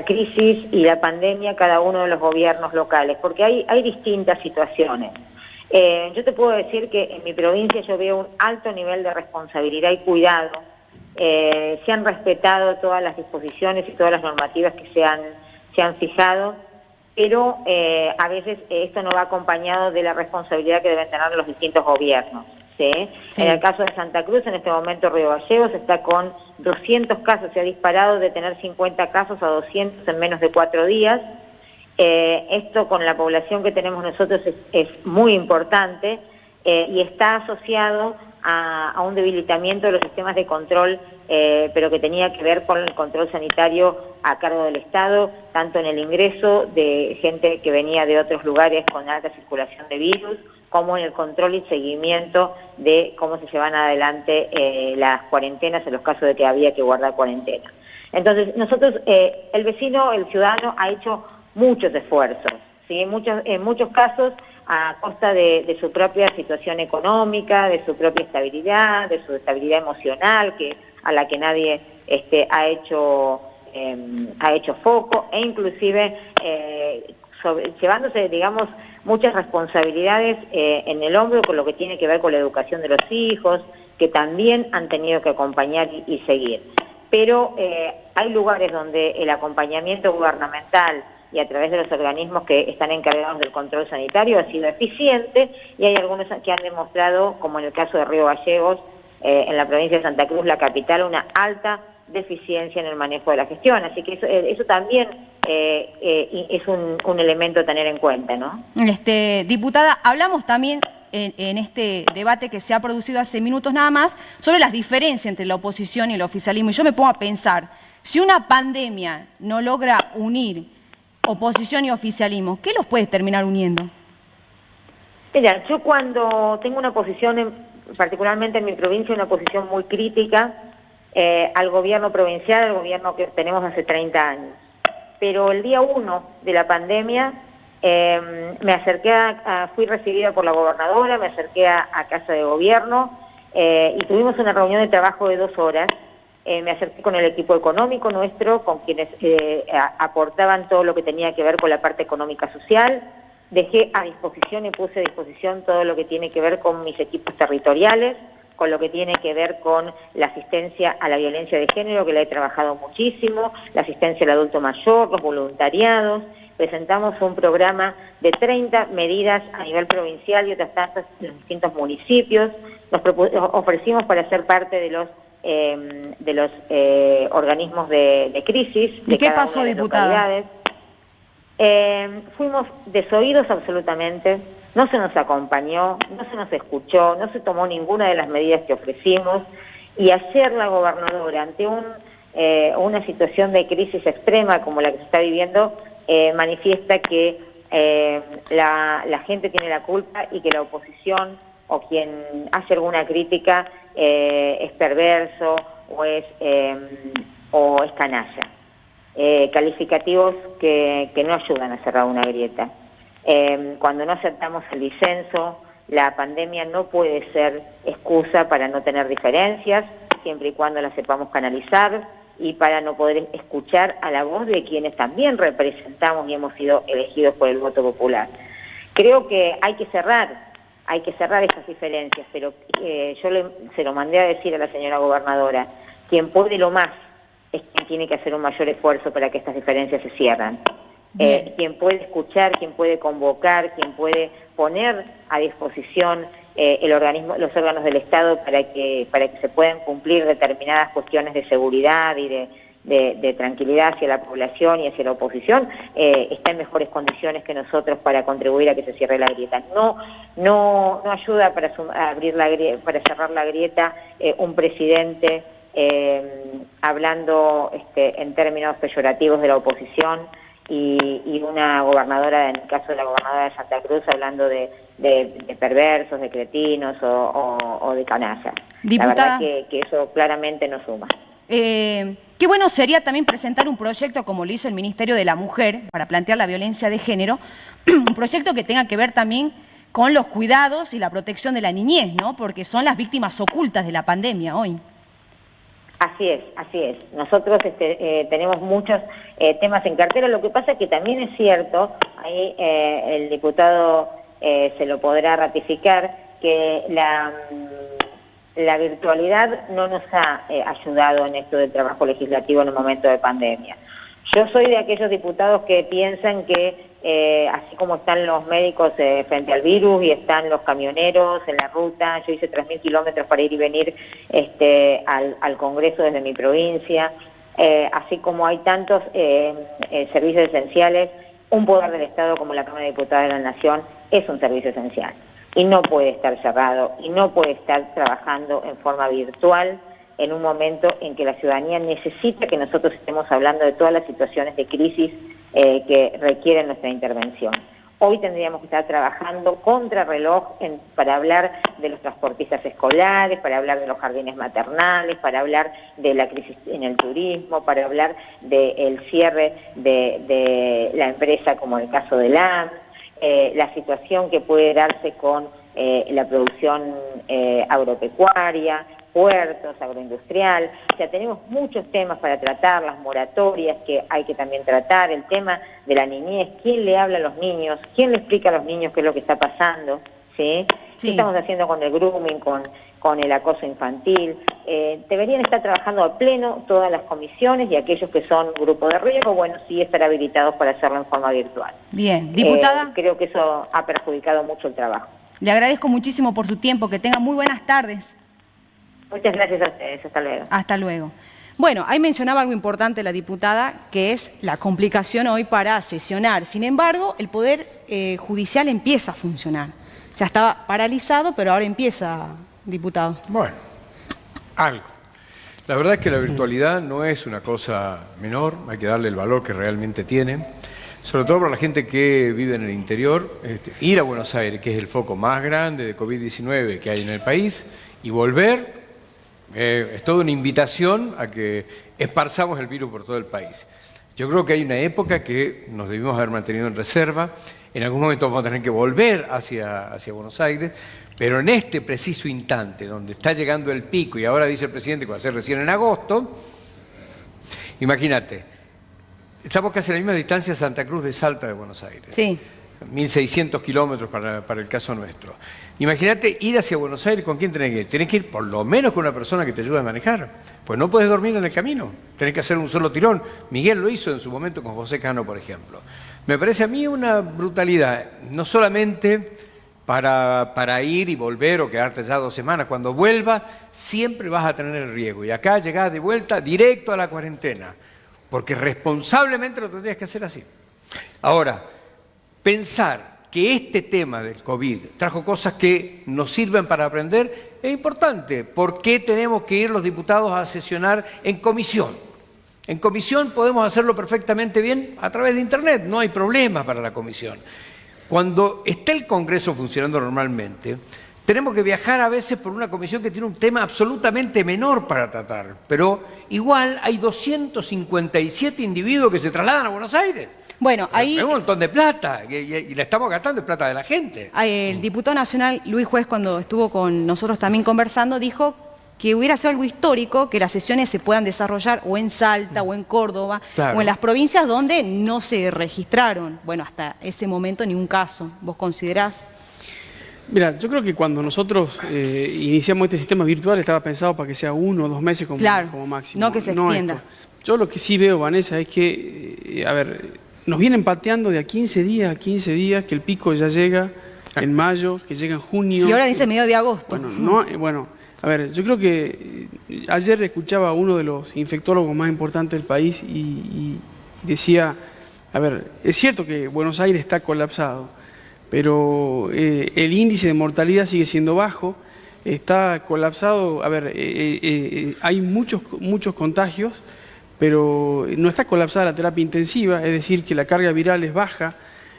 crisis y la pandemia cada uno de los gobiernos locales, porque hay distintas situaciones. Yo te puedo decir que en mi provincia yo veo un alto nivel de responsabilidad y cuidado. Se han respetado todas las disposiciones y todas las normativas que se han fijado, pero a veces esto no va acompañado de la responsabilidad que deben tener los distintos gobiernos. ¿sí? Sí. En el caso de Santa Cruz, en este momento Río Gallegos está con 200 casos, se ha disparado de tener 50 casos a 200 en menos de 4 días. Esto con la población que tenemos nosotros es muy importante y está asociado a un debilitamiento de los sistemas de control, pero que tenía que ver con el control sanitario a cargo del Estado, tanto en el ingreso de gente que venía de otros lugares con alta circulación de virus, como en el control y seguimiento de cómo se llevan adelante las cuarentenas en los casos de que había que guardar cuarentena. Entonces, nosotros, el vecino, el ciudadano, ha hecho muchos esfuerzos, ¿sí? En muchos casos a costa de su propia situación económica, de su propia estabilidad, de su estabilidad emocional, a la que nadie ha hecho foco, e inclusive llevándose, digamos, muchas responsabilidades en el hombro con lo que tiene que ver con la educación de los hijos, que también han tenido que acompañar y seguir. Pero hay lugares donde el acompañamiento gubernamental y a través de los organismos que están encargados del control sanitario ha sido eficiente, y hay algunos que han demostrado, como en el caso de Río Gallegos, en la provincia de Santa Cruz, la capital, una alta deficiencia en el manejo de la gestión. Así que eso también es un elemento a tener en cuenta, ¿no? Diputada, hablamos también en este debate que se ha producido hace minutos nada más sobre las diferencias entre la oposición y el oficialismo. Y yo me pongo a pensar, si una pandemia no logra unir oposición y oficialismo, ¿qué los puede terminar uniendo? Mira, yo cuando tengo una posición, particularmente en mi provincia, una posición muy crítica al gobierno provincial, al gobierno que tenemos hace 30 años. Pero el día 1 de la pandemia me acerqué fui recibida por la gobernadora, me acerqué a Casa de Gobierno y tuvimos una reunión de trabajo de 2 horas. Me acerqué con el equipo económico nuestro, con quienes aportaban todo lo que tenía que ver con la parte económica social. Dejé a disposición y puse a disposición todo lo que tiene que ver con mis equipos territoriales, con lo que tiene que ver con la asistencia a la violencia de género, que la he trabajado muchísimo, la asistencia al adulto mayor, los voluntariados. Presentamos un programa de 30 medidas a nivel provincial y otras tantas en los distintos municipios. Nos ofrecimos para ser parte de los organismos de crisis. ¿Y qué pasó, diputada? Fuimos desoídos absolutamente, no se nos acompañó, no se nos escuchó, no se tomó ninguna de las medidas que ofrecimos, y ayer la gobernadora, ante una situación de crisis extrema como la que se está viviendo, manifiesta que la gente tiene la culpa y que la oposición o quien hace alguna crítica es perverso o es canalla. Calificativos que no ayudan a cerrar una grieta. Cuando no aceptamos el disenso, la pandemia no puede ser excusa para no tener diferencias, siempre y cuando las sepamos canalizar y para no poder escuchar a la voz de quienes también representamos y hemos sido elegidos por el voto popular. Creo que hay que cerrar esas diferencias, pero yo se lo mandé a decir a la señora gobernadora, quien puede lo más es quien tiene que hacer un mayor esfuerzo para que estas diferencias se cierren. Quien puede escuchar, quien puede convocar, quien puede poner a disposición los órganos del Estado para que se puedan cumplir determinadas cuestiones de seguridad y de tranquilidad hacia la población y hacia la oposición, está en mejores condiciones que nosotros para contribuir a que se cierre la grieta. No ayuda para cerrar la grieta un presidente hablando en términos peyorativos de la oposición y una gobernadora, en el caso de la gobernadora de Santa Cruz, hablando de perversos, de cretinos o de canallas. Diputada, la verdad que eso claramente no suma. Qué bueno sería también presentar un proyecto como lo hizo el Ministerio de la Mujer para plantear la violencia de género, un proyecto que tenga que ver también con los cuidados y la protección de la niñez, ¿no? Porque son las víctimas ocultas de la pandemia hoy. Así es, así es. Nosotros tenemos muchos temas en cartera. Lo que pasa es que también es cierto, ahí el diputado se lo podrá ratificar, que la virtualidad no nos ha ayudado en esto del trabajo legislativo en un momento de pandemia. Yo soy de aquellos diputados que piensan que así como están los médicos frente al virus y están los camioneros en la ruta. Yo hice 3.000 kilómetros para ir y venir al Congreso desde mi provincia. Así como hay tantos servicios esenciales, un poder del Estado como la Cámara de Diputados de la Nación es un servicio esencial y no puede estar cerrado y no puede estar trabajando en forma virtual en un momento en que la ciudadanía necesita que nosotros estemos hablando de todas las situaciones de crisis que requieren nuestra intervención. Hoy tendríamos que estar trabajando contrarreloj para hablar de los transportistas escolares, para hablar de los jardines maternales, para hablar de la crisis en el turismo, para hablar del cierre de la empresa como el caso de LAM, la situación que puede darse con la producción agropecuaria, puertos, agroindustrial. O sea, tenemos muchos temas para tratar, las moratorias que hay que también tratar, el tema de la niñez, quién le habla a los niños, quién le explica a los niños qué es lo que está pasando, ¿sí? ¿Qué estamos haciendo con el grooming, con el acoso infantil? Deberían estar trabajando a pleno todas las comisiones y aquellos que son grupo de riesgo, bueno, sí estar habilitados para hacerlo en forma virtual. Bien, diputada. Creo que eso ha perjudicado mucho el trabajo. Le agradezco muchísimo por su tiempo, que tenga muy buenas tardes. Muchas gracias a ustedes, hasta luego. Hasta luego. Bueno, ahí mencionaba algo importante la diputada, que es la complicación hoy para sesionar. Sin embargo, el Poder Judicial empieza a funcionar. O sea, estaba paralizado, pero ahora empieza, diputado. Bueno, algo. La verdad es que la virtualidad no es una cosa menor, hay que darle el valor que realmente tiene. Sobre todo para la gente que vive en el interior, ir a Buenos Aires, que es el foco más grande de COVID-19 que hay en el país, y volver... es toda una invitación a que esparzamos el virus por todo el país. Yo creo que hay una época que nos debimos haber mantenido en reserva. En algún momento vamos a tener que volver hacia Buenos Aires, pero en este preciso instante, donde está llegando el pico, y ahora dice el presidente que va a ser recién en agosto, imagínate, estamos casi a la misma distancia de Santa Cruz de Salta de Buenos Aires. Sí. 1.600 kilómetros para el caso nuestro. Imagínate ir hacia Buenos Aires, ¿con quién tenés que ir? Tenés que ir por lo menos con una persona que te ayude a manejar. Pues no puedes dormir en el camino, tenés que hacer un solo tirón. Miguel lo hizo en su momento con José Cano, por ejemplo. Me parece a mí una brutalidad, no solamente para ir y volver o quedarte ya 2 semanas. Cuando vuelvas siempre vas a tener el riesgo. Y acá llegás de vuelta directo a la cuarentena, porque responsablemente lo tendrías que hacer así. Ahora, pensar que este tema del COVID trajo cosas que nos sirven para aprender es importante. ¿Por qué tenemos que ir los diputados a sesionar en comisión? En comisión podemos hacerlo perfectamente bien a través de Internet, no hay problema para la comisión. Cuando está el Congreso funcionando normalmente, tenemos que viajar a veces por una comisión que tiene un tema absolutamente menor para tratar, pero igual hay 257 individuos que se trasladan a Buenos Aires. Bueno, ahí... Es un montón de plata y la estamos gastando en plata de la gente. El diputado nacional Luis Juez, cuando estuvo con nosotros también conversando, dijo que hubiera sido algo histórico que las sesiones se puedan desarrollar o en Salta o en Córdoba, claro, o en las provincias donde no se registraron. Bueno, hasta ese momento ningún caso. ¿Vos considerás? Mira, yo creo que cuando nosotros iniciamos este sistema virtual estaba pensado para que sea 1 o 2 meses como máximo. No que se extienda. Yo lo que sí veo, Vanessa, es que, nos vienen pateando de a 15 días, que el pico ya llega en mayo, que llega en junio. Y ahora dice medio de agosto. Bueno, yo creo que ayer escuchaba a uno de los infectólogos más importantes del país y decía, es cierto que Buenos Aires está colapsado, pero el índice de mortalidad sigue siendo bajo, está colapsado, hay muchos contagios, pero no está colapsada la terapia intensiva, es decir, que la carga viral es baja.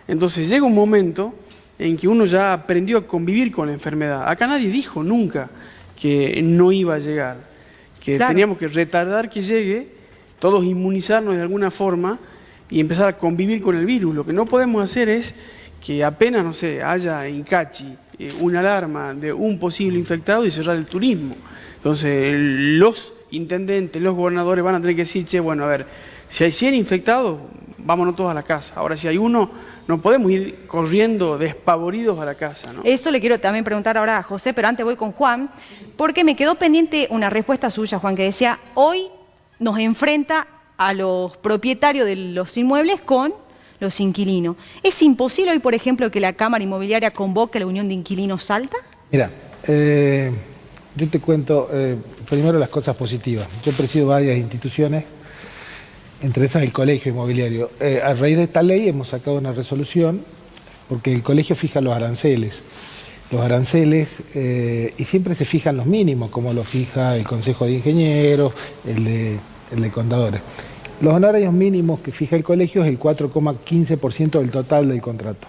Entonces llega un momento en que uno ya aprendió a convivir con la enfermedad. Acá nadie dijo nunca que no iba a llegar, que teníamos que retardar que llegue, todos inmunizarnos de alguna forma y empezar a convivir con el virus. Lo que no podemos hacer es que apenas, haya en Cachi una alarma de un posible infectado y cerrar el turismo. Entonces los intendentes, los gobernadores van a tener que decir, si hay 100 infectados, vámonos todos a la casa. Ahora, si hay uno, no podemos ir corriendo despavoridos a la casa, ¿no? Eso le quiero también preguntar ahora a José, pero antes voy con Juan, porque me quedó pendiente una respuesta suya, Juan, que decía, hoy nos enfrenta a los propietarios de los inmuebles con los inquilinos. ¿Es imposible hoy, por ejemplo, que la Cámara Inmobiliaria convoque a la Unión de Inquilinos Salta? Mira, yo te cuento primero las cosas positivas. Yo presido varias instituciones, entre esas el Colegio Inmobiliario. A raíz de esta ley hemos sacado una resolución, porque el colegio fija los aranceles. Y siempre se fijan los mínimos, como lo fija el Consejo de Ingenieros, el de Contadores. Los honorarios mínimos que fija el colegio es el 4,15% del total del contrato.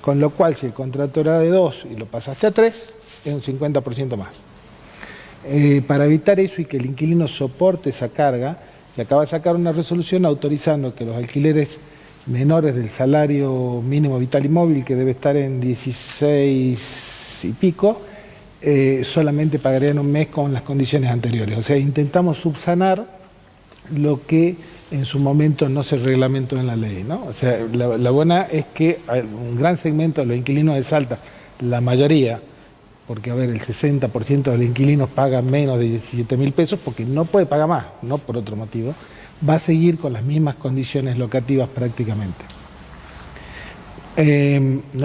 Con lo cual, si el contrato era de 2 y lo pasaste a 3, es un 50% más. Para evitar eso y que el inquilino soporte esa carga, se acaba de sacar una resolución autorizando que los alquileres menores del salario mínimo vital y móvil, que debe estar en 16 y pico, solamente pagarían un mes con las condiciones anteriores. O sea, intentamos subsanar lo que en su momento no se reglamentó en la ley, ¿no? O sea, la buena es que un gran segmento de los inquilinos de Salta, la mayoría, porque a ver, el 60% de los inquilinos pagan menos de 17.000 pesos porque no puede pagar más, no por otro motivo, va a seguir con las mismas condiciones locativas prácticamente.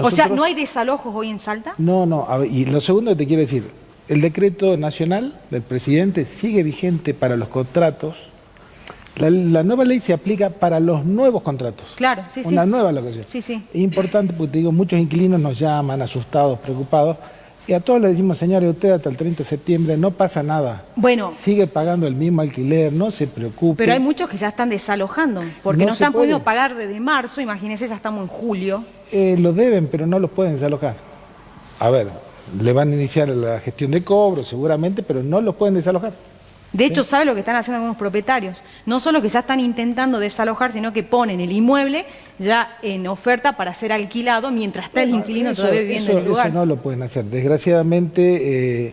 O sea, ¿no hay desalojos hoy en Salta? No, a ver, y lo segundo que te quiero decir, el decreto nacional del presidente sigue vigente para los contratos. La nueva ley se aplica para los nuevos contratos. Claro, sí, sí. Una nueva locación. Sí, sí. Es importante porque te digo, muchos inquilinos nos llaman asustados, preocupados, y a todos les decimos, señores, usted hasta el 30 de septiembre no pasa nada. Bueno. Sigue pagando el mismo alquiler, no se preocupe. Pero hay muchos que ya están desalojando, porque no están pudiendo pagar desde marzo, imagínense, ya estamos en julio. Lo deben, pero no los pueden desalojar. A ver, le van a iniciar la gestión de cobro seguramente, pero no los pueden desalojar. De hecho, ¿sabe lo que están haciendo algunos propietarios? No solo que ya están intentando desalojar, sino que ponen el inmueble ya en oferta para ser alquilado mientras está el inquilino todavía viviendo en el lugar. Eso no lo pueden hacer. Desgraciadamente...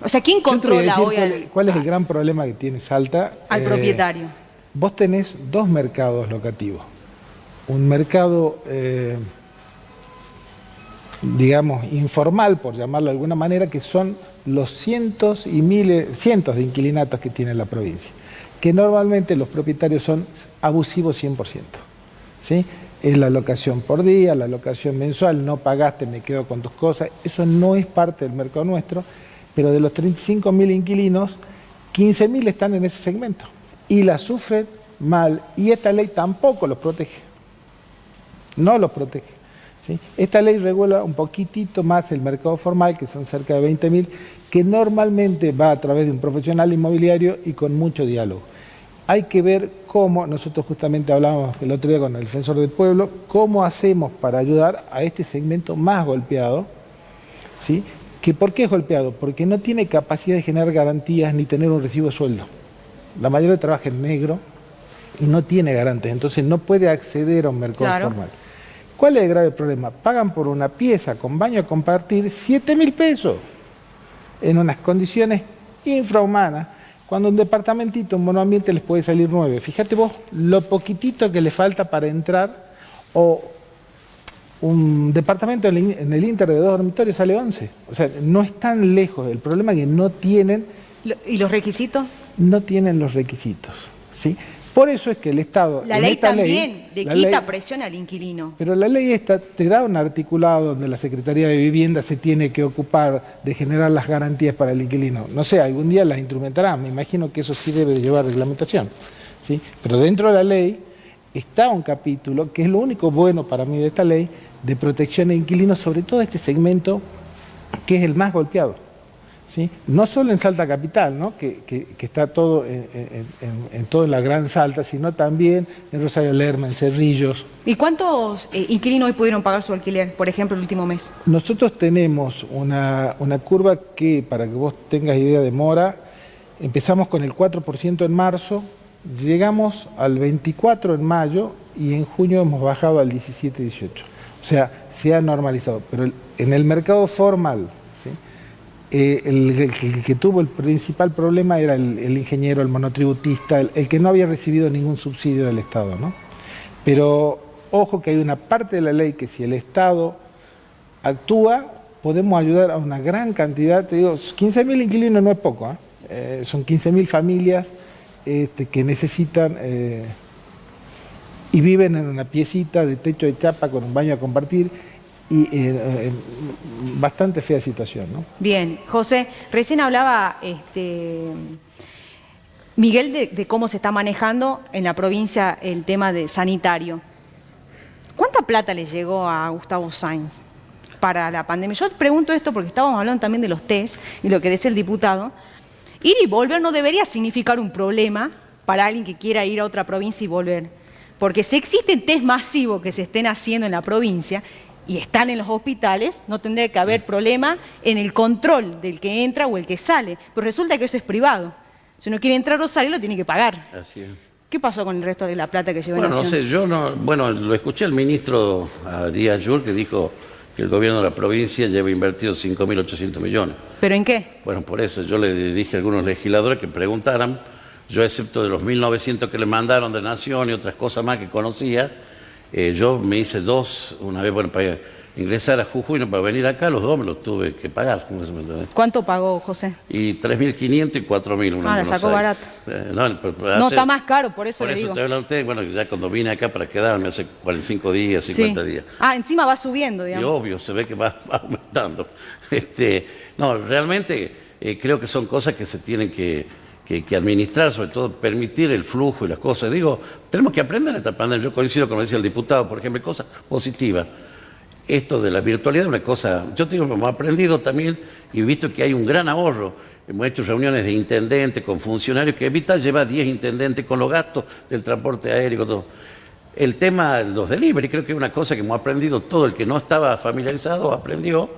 o sea, ¿quién controla hoy ¿Cuál es el gran problema que tiene Salta? Al propietario. Vos tenés dos mercados locativos. Un mercado... digamos, informal, por llamarlo de alguna manera, que son los cientos de inquilinatos que tiene la provincia, que normalmente los propietarios son abusivos 100%, ¿sí? Es la locación por día, la locación mensual, no pagaste, me quedo con tus cosas, eso no es parte del mercado nuestro, pero de los 35.000 inquilinos, 15.000 están en ese segmento, y la sufren mal, y esta ley tampoco los protege, no los protege. ¿Sí? Esta ley regula un poquitito más el mercado formal, que son cerca de 20.000, que normalmente va a través de un profesional inmobiliario y con mucho diálogo. Hay que ver cómo, nosotros justamente hablábamos el otro día con el defensor del pueblo, cómo hacemos para ayudar a este segmento más golpeado, ¿sí? ¿Por qué es golpeado? Porque no tiene capacidad de generar garantías ni tener un recibo de sueldo. La mayoría trabaja en negro y no tiene garantías, entonces no puede acceder a un mercado formal. ¿Cuál es el grave problema? Pagan por una pieza con baño a compartir 7.000 pesos en unas condiciones infrahumanas, cuando un departamentito, un monoambiente les puede salir 9. Fíjate vos lo poquitito que le falta para entrar, o un departamento en el Inter de 2 dormitorios sale 11. O sea, no están lejos. El problema es que no tienen... ¿Y los requisitos? No tienen los requisitos, ¿sí? Por eso es que el Estado... La ley también le quita presión al inquilino. Pero la ley esta te da un articulado donde la Secretaría de Vivienda se tiene que ocupar de generar las garantías para el inquilino. No sé, algún día las instrumentarán, me imagino que eso sí debe de llevar reglamentación, ¿sí? Pero dentro de la ley está un capítulo, que es lo único bueno para mí de esta ley, de protección de inquilinos, sobre todo este segmento que es el más golpeado. ¿Sí? No solo en Salta Capital, ¿no? que está todo en la Gran Salta, sino también en Rosario Lerma, en Cerrillos. ¿Y cuántos inquilinos hoy pudieron pagar su alquiler, por ejemplo, el último mes? Nosotros tenemos una curva que, para que vos tengas idea de mora, empezamos con el 4% en marzo, llegamos al 24% en mayo y en junio hemos bajado al 17-18%. O sea, se ha normalizado, pero en el mercado formal, ¿sí? El que tuvo el principal problema era el ingeniero, el monotributista, el que no había recibido ningún subsidio del Estado, ¿no? Pero ojo que hay una parte de la ley que si el Estado actúa, podemos ayudar a una gran cantidad, te digo, 15.000 inquilinos no es poco, son 15.000 familias que necesitan y viven en una piecita de techo de chapa con un baño a compartir y bastante fea situación, ¿no? Bien, José, recién hablaba Miguel de cómo se está manejando en la provincia el tema de sanitario. ¿Cuánta plata le llegó a Gustavo Sáenz para la pandemia? Yo te pregunto esto porque estábamos hablando también de los test y lo que decía el diputado. Ir y volver no debería significar un problema para alguien que quiera ir a otra provincia y volver. Porque si existen test masivos que se estén haciendo en la provincia y están en los hospitales, no tendría que haber problema en el control del que entra o el que sale. Pero resulta que eso es privado. Si uno quiere entrar o salir, lo tiene que pagar. Así es. ¿Qué pasó con el resto de la plata que llevó Bueno, Nación? no sé, yo no... Bueno, lo escuché al ministro Díaz Yur, que dijo que el gobierno de la provincia lleva invertido 5.800 millones. ¿Pero en qué? Bueno, por eso yo le dije a algunos legisladores que preguntaran, yo excepto de los 1.900 que le mandaron de Nación y otras cosas más que conocía, yo me hice dos, una vez, bueno, para ingresar a Jujuy, no, para venir acá, los dos me los tuve que pagar. ¿Cuánto pagó, José? Y 3.500 y 4.000. Ah, la sacó barato. No, está más caro, por eso le digo. Por eso te hablo a usted, bueno, ya cuando vine acá para quedarme hace 45 días, 50 días. Ah, encima va subiendo, digamos. Y obvio, se ve que va aumentando. No, realmente creo que son cosas que se tienen que administrar, sobre todo permitir el flujo y las cosas. Digo, tenemos que aprender en esta pandemia. Yo coincido con lo que decía el diputado, por ejemplo, cosas positivas. Esto de la virtualidad es una cosa, yo te digo, hemos aprendido también y he visto que hay un gran ahorro. Hemos hecho reuniones de intendentes con funcionarios que evita llevar 10 intendentes con los gastos del transporte aéreo, todo. El tema de los delivery, creo que es una cosa que hemos aprendido todo, el que no estaba familiarizado aprendió.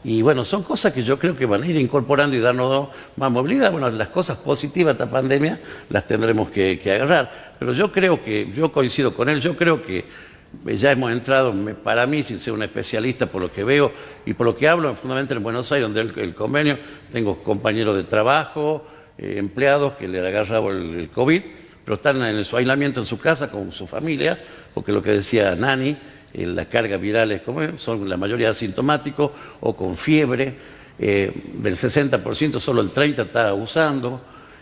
Y bueno, son cosas que yo creo que van a ir incorporando y darnos más movilidad. Bueno, las cosas positivas de esta pandemia las tendremos que agarrar. Pero yo creo que, yo coincido con él, yo creo que ya hemos entrado, para mí, sin ser un especialista, por lo que veo y por lo que hablo, fundamentalmente en Buenos Aires, donde el convenio, tengo compañeros de trabajo, empleados que le han agarrado el COVID, pero están en su aislamiento en su casa con su familia, porque lo que decía Nani, las cargas virales son la mayoría asintomáticos o con fiebre, del 60% solo el 30% está usando.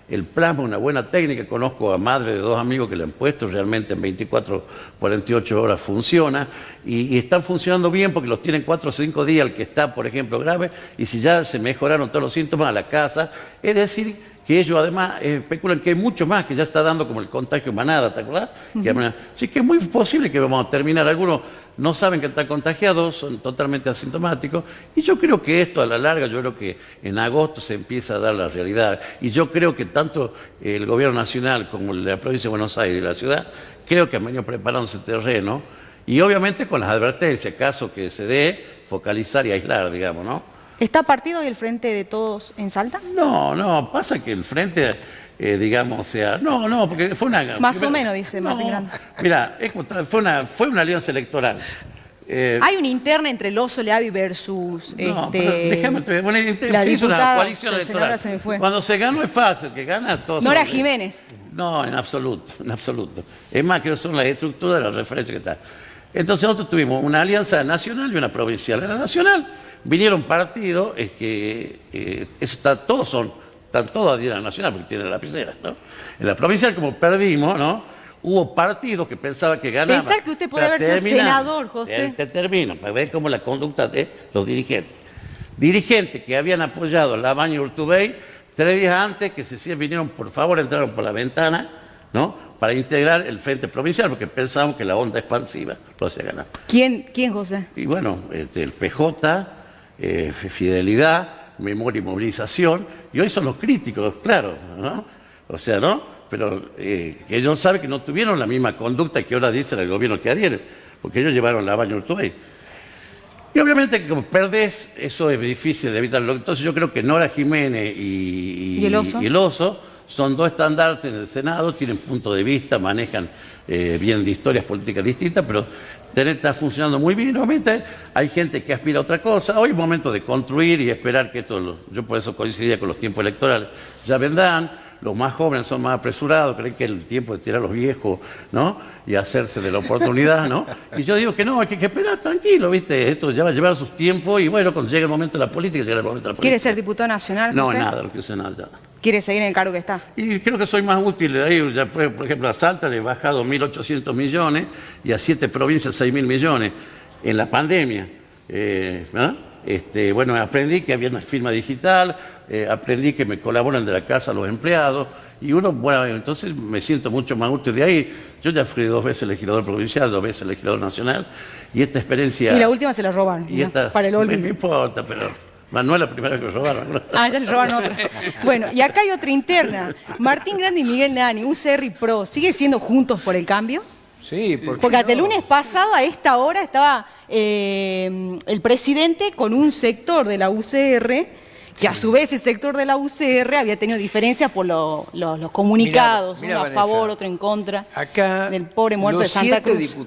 El plasma, una buena técnica, conozco a madres de 2 amigos que le han puesto, realmente en 24, 48 horas funciona y están funcionando bien porque los tienen 4 o 5 días el que está, por ejemplo, grave, y si ya se mejoraron todos los síntomas a la casa, es decir, que ellos además especulan que hay mucho más que ya está dando como el contagio manada, ¿te acordás? Así que es muy posible que vamos a terminar. Algunos no saben que están contagiados, son totalmente asintomáticos, y yo creo que esto a la larga, yo creo que en agosto se empieza a dar la realidad, y yo creo que tanto el gobierno nacional como la provincia de Buenos Aires y la ciudad, creo que han venido preparando ese terreno, y obviamente con las advertencias, caso que se dé, focalizar y aislar, digamos, ¿no? ¿Está partido el Frente de Todos en Salta? No, pasa que el Frente, digamos, o sea, no, porque fue una... Más o menos, dice Martín Grande. Mira, fue una alianza electoral. Hay una interna entre el Oso Leavi versus déjame la hizo una diputada, coalición electoral. Se me fue. Cuando se ganó es fácil, que gana todos. Nora Jiménez. No, en absoluto. Es más, que son las estructuras de la referencia que está. Entonces nosotros tuvimos una alianza nacional y una provincial. En la nacional vinieron partidos, están todos a la nacional porque tienen la lapicera, ¿no? En la provincial, como perdimos, ¿no? Hubo partidos que pensaban que ganaban. Pensar que usted puede haber sido senador, José. Te termino, para ver cómo la conducta de los dirigentes. Dirigentes que habían apoyado a Labaña y Urtubey, 3 días antes que vinieron, por favor, entraron por la ventana, ¿no? Para integrar el Frente Provincial, porque pensábamos que la onda expansiva lo hacía ganar. ¿Quién, José? Y bueno, el PJ, Fidelidad, Memoria y Movilización, y hoy son los críticos, claro, ¿no? O sea, ¿no? Pero ellos saben que no tuvieron la misma conducta que ahora dicen el gobierno que adhiere, porque ellos llevaron la baña Urtubey. Y obviamente que como perdés, eso es difícil de evitarlo. Entonces yo creo que Nora Jiménez y el Oso son 2 estandartes en el Senado, tienen punto de vista, manejan bien de historias políticas distintas, pero está funcionando muy bien. Obviamente hay gente que aspira a otra cosa. Hoy es momento de construir y esperar que esto, yo por eso coincidía con los tiempos electorales, ya vendrán. Los más jóvenes son más apresurados, creen que es el tiempo de tirar a los viejos, ¿no? Y hacerse de la oportunidad, ¿no? Y yo digo que no, hay que esperar tranquilo, ¿viste? Esto ya va a llevar sus tiempos y bueno, cuando llegue el momento de la política, llega el momento de la política. ¿Quiere ser diputado nacional, José? No, nada, lo que usted nada ya. ¿Quiere seguir en el cargo que está? Y creo que soy más útil de ahí. Ya, por ejemplo, a Salta le he bajado 1.800 millones y a 7 provincias 6.000 millones en la pandemia. Bueno, aprendí que había una firma digital, aprendí que me colaboran de la casa los empleados y bueno, entonces me siento mucho más útil de ahí. Yo ya fui 2 veces legislador provincial, 2 veces legislador nacional y esta experiencia... Y la última se la robaron, para el olvido. No importa, pero... No es la primera vez que me robaron, ¿no? Ah, ya le robaron otras. Bueno, y acá hay otra interna. Martín Grande y Miguel Nani, UCR y PRO, ¿sigue siendo Juntos por el Cambio? Sí, porque hasta el lunes pasado, a esta hora, estaba el presidente con un sector de la UCR, que a su vez el sector de la UCR había tenido diferencias por los comunicados, Mira, uno a Vanessa, favor, otro en contra, acá del pobre muerto de Santa Cruz.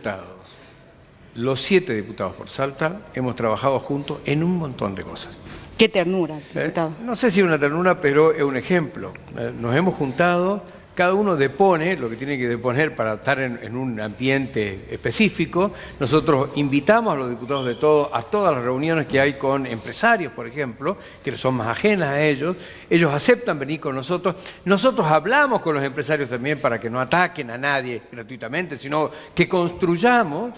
Los 7 diputados por Salta hemos trabajado juntos en un montón de cosas. Qué ternura, diputado. No sé si es una ternura, pero es un ejemplo. Nos hemos juntado, cada uno depone lo que tiene que deponer para estar en un ambiente específico. Nosotros invitamos a los diputados de todos a todas las reuniones que hay con empresarios, por ejemplo, que son más ajenas a ellos. Ellos aceptan venir con nosotros. Nosotros hablamos con los empresarios también para que no ataquen a nadie gratuitamente, sino que construyamos.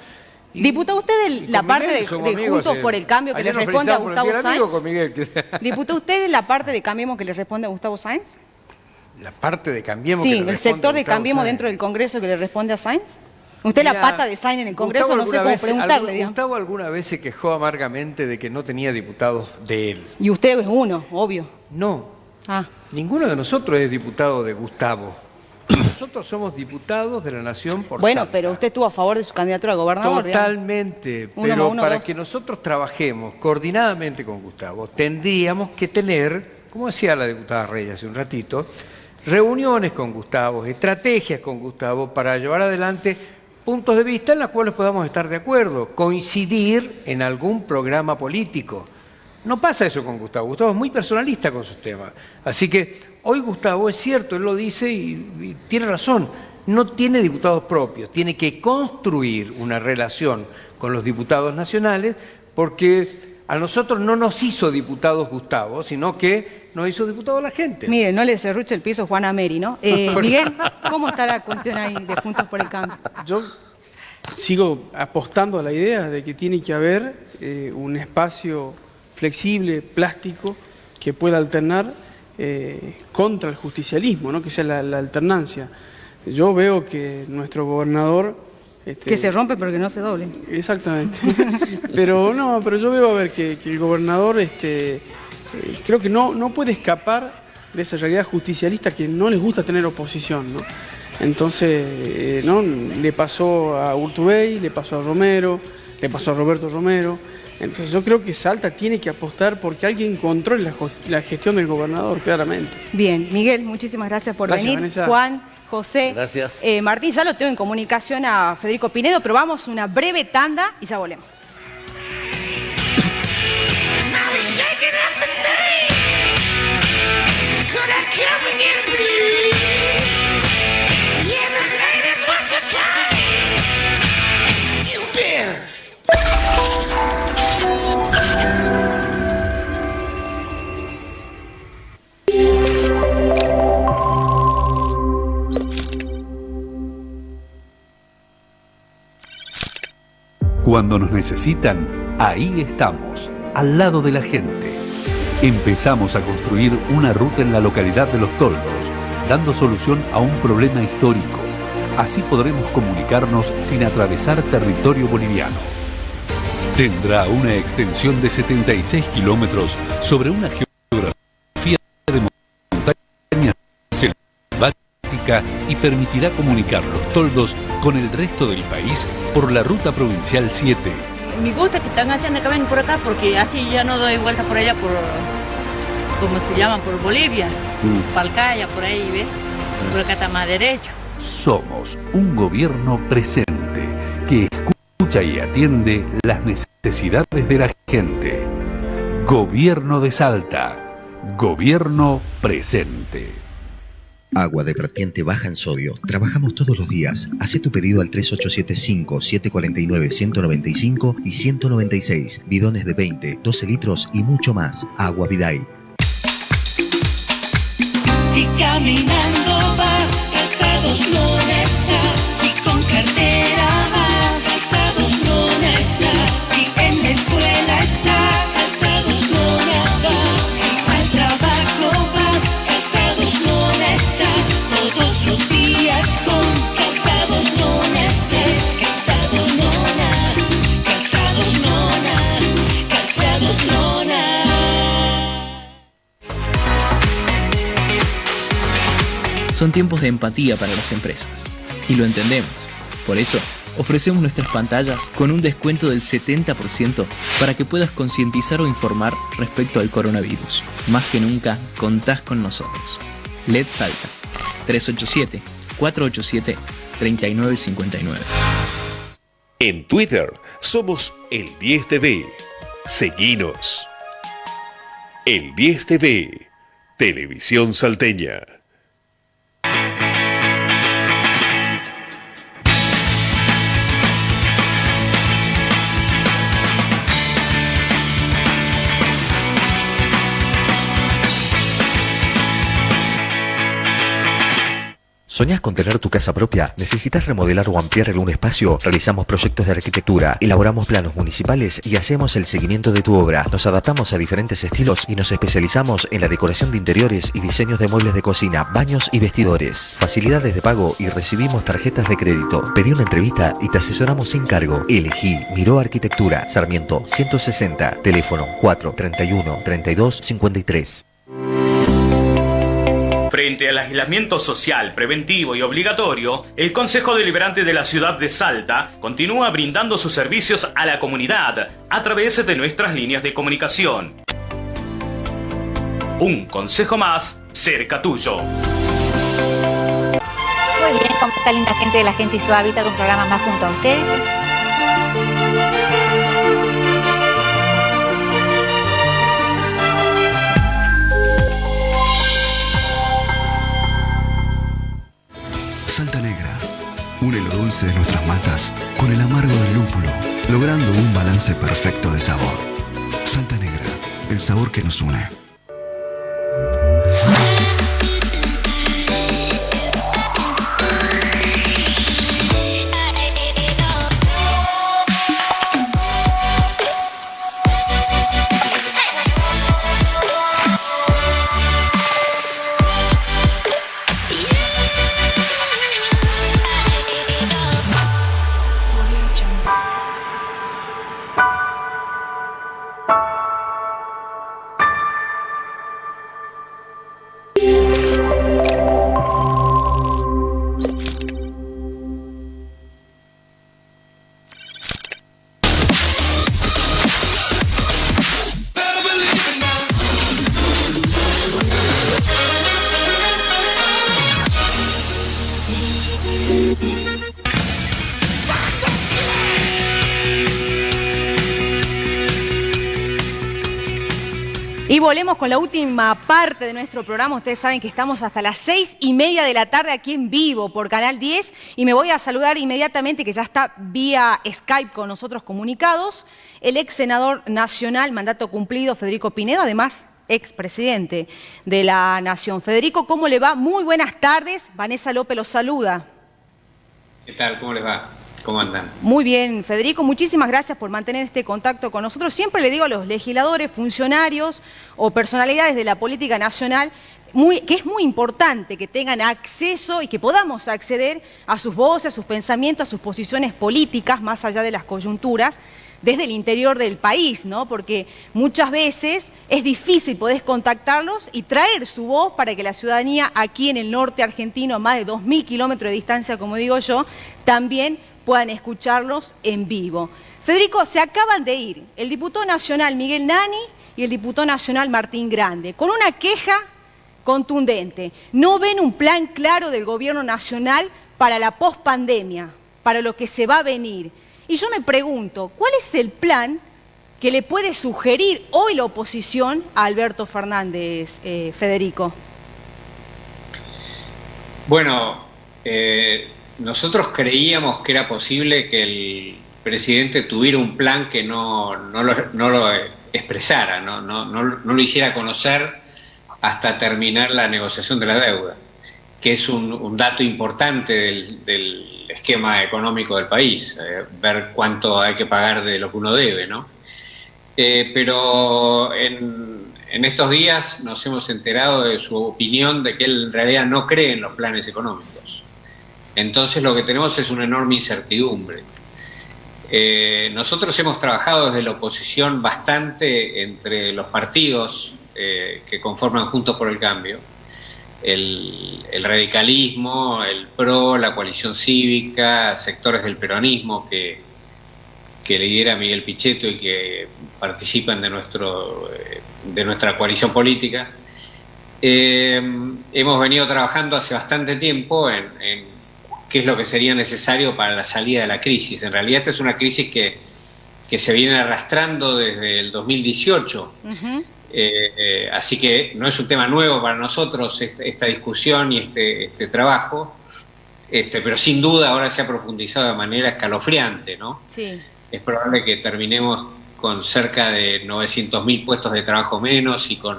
Diputado, ¿usted la parte de Juntos por el Cambio que le responde a Gustavo Sáenz? Diputado, ¿usted es la parte de Cambiemos que le responde a Gustavo Sáenz? ¿La parte de Cambiemos? Sí, el sector de Cambiemos dentro del Congreso que le responde a Sáenz. ¿Usted la pata de Sáenz en el Congreso? No sé cómo preguntarle. Gustavo alguna vez se quejó amargamente de que no tenía diputados de él. Y usted es uno, obvio. No. Ninguno de nosotros es diputado de Gustavo. Nosotros somos diputados de la Nación por Bueno, Salta. pero usted estuvo a favor de su candidatura a gobernador. Totalmente, pero para que nosotros trabajemos coordinadamente con Gustavo, tendríamos que tener, como decía la diputada Reyes hace un ratito, reuniones con Gustavo, estrategias con Gustavo para llevar adelante puntos de vista en los cuales podamos estar de acuerdo, coincidir en algún programa político. No pasa eso con Gustavo. Gustavo es muy personalista con sus temas. Así que hoy Gustavo, es cierto, él lo dice y tiene razón, no tiene diputados propios, tiene que construir una relación con los diputados nacionales porque a nosotros no nos hizo diputados Gustavo, sino que nos hizo diputados la gente. Mire, no le cerruche el piso Juana Meri, ¿no? Miguel, ¿cómo está la cuestión ahí de Juntos por el Cambio? Yo sigo apostando a la idea de que tiene que haber un espacio flexible, plástico, que pueda alternar contra el justicialismo, ¿no? Que sea la alternancia. Yo veo que nuestro gobernador... que se rompe pero que no se doble. Exactamente. pero yo veo a ver que el gobernador creo que no puede escapar de esa realidad justicialista que no les gusta tener oposición, ¿no? Entonces, le pasó a Urtubey, le pasó a Romero, le pasó a Roberto Romero. Entonces yo creo que Salta tiene que apostar porque alguien controle la gestión del gobernador, claramente. Bien, Miguel, muchísimas gracias por venir. Vanessa. Juan, José, gracias. Martín, ya lo tengo en comunicación a Federico Pinedo, pero vamos a una breve tanda y ya volvemos. Cuando nos necesitan, ahí estamos, al lado de la gente. Empezamos a construir una ruta en la localidad de Los Toldos, dando solución a un problema histórico. Así podremos comunicarnos sin atravesar territorio boliviano. Tendrá una extensión de 76 kilómetros sobre una geografía de montaña selvática y permitirá comunicar Los Toldos con el resto del país por la ruta provincial 7. Me gusta que están haciendo el camino por acá porque así ya no doy vuelta por allá por, ¿cómo se llama? Por Bolivia, Palcaya, por ahí, ¿ves? Por acá está más derecho. Somos un gobierno presente que escucha y atiende las necesidades de la gente. Gobierno de Salta. Gobierno presente. Agua de vertiente baja en sodio. Trabajamos todos los días. Haz tu pedido al 3875-749-195 y 196. Bidones de 20, 12 litros y mucho más. Agua Viday. Si caminando vas, calzados no está. Si con cartera vas, calzados no está. Si en la escuela estás, calzados no está. Al trabajo vas, calzados no está. Todos los días con calzados no estés. Calzados no calzados no calzados no. Son tiempos de empatía para las empresas, y lo entendemos. Por eso, ofrecemos nuestras pantallas con un descuento del 70% para que puedas concientizar o informar respecto al coronavirus. Más que nunca, contás con nosotros. LED Salta, 387-487-3959. En Twitter somos El 10 TV. Seguinos. El 10 TV, Televisión Salteña. ¿Soñás con tener tu casa propia? ¿Necesitas remodelar o ampliar algún espacio? Realizamos proyectos de arquitectura, elaboramos planos municipales y hacemos el seguimiento de tu obra. Nos adaptamos a diferentes estilos y nos especializamos en la decoración de interiores y diseños de muebles de cocina, baños y vestidores. Facilidades de pago y recibimos tarjetas de crédito. Pedí una entrevista y te asesoramos sin cargo. Elegí Miró Arquitectura, Sarmiento 160, teléfono 431-3253. Frente al aislamiento social, preventivo y obligatorio, el Consejo Deliberante de la ciudad de Salta continúa brindando sus servicios a la comunidad a través de nuestras líneas de comunicación. Un consejo más cerca tuyo. Muy bien, ¿cómo está linda gente de La Gente y su Hábitat? Un programa más junto a ustedes. Salta Negra, une lo dulce de nuestras matas con el amargo del lúpulo, logrando un balance perfecto de sabor. Salta Negra, el sabor que nos une. Y volvemos con la última parte de nuestro programa. Ustedes saben que estamos hasta las 6:30 de la tarde aquí en vivo por Canal 10. Y me voy a saludar inmediatamente, que ya está vía Skype con nosotros comunicados, el ex senador nacional, mandato cumplido, Federico Pinedo, además expresidente de la Nación. Federico, ¿cómo le va? Muy buenas tardes. Vanessa López los saluda. ¿Qué tal? ¿Cómo les va? ¿Cómo andan? Muy bien, Federico, muchísimas gracias por mantener este contacto con nosotros. Siempre le digo a los legisladores, funcionarios o personalidades de la política nacional que es muy importante que tengan acceso y que podamos acceder a sus voces, a sus pensamientos, a sus posiciones políticas, más allá de las coyunturas, desde el interior del país, ¿no? Porque muchas veces es difícil poder contactarlos y traer su voz para que la ciudadanía aquí en el norte argentino, a más de 2.000 kilómetros de distancia, como digo yo, también puedan escucharlos en vivo. Federico, se acaban de ir el diputado nacional Miguel Nani y el diputado nacional Martín Grande, con una queja contundente. No ven un plan claro del gobierno nacional para la pospandemia, para lo que se va a venir. Y yo me pregunto, ¿cuál es el plan que le puede sugerir hoy la oposición a Alberto Fernández, Federico? Bueno, nosotros creíamos que era posible que el presidente tuviera un plan que no lo expresara, no lo hiciera conocer hasta terminar la negociación de la deuda, que es un dato importante del esquema económico del país, ver cuánto hay que pagar de lo que uno debe, ¿no? Pero en estos días nos hemos enterado de su opinión de que él en realidad no cree en los planes económicos. Entonces lo que tenemos es una enorme incertidumbre. Nosotros hemos trabajado desde la oposición bastante entre los partidos que conforman Juntos por el Cambio, el radicalismo, el PRO, la coalición cívica, sectores del peronismo que lidera Miguel Pichetto y que participan de nuestra coalición política. Hemos venido trabajando hace bastante tiempo en qué es lo que sería necesario para la salida de la crisis. En realidad esta es una crisis que se viene arrastrando desde el 2018. Así que no es un tema nuevo para nosotros esta discusión y este trabajo, pero sin duda ahora se ha profundizado de manera escalofriante, ¿no? Sí. Es probable que terminemos con cerca de 900.000 puestos de trabajo menos y con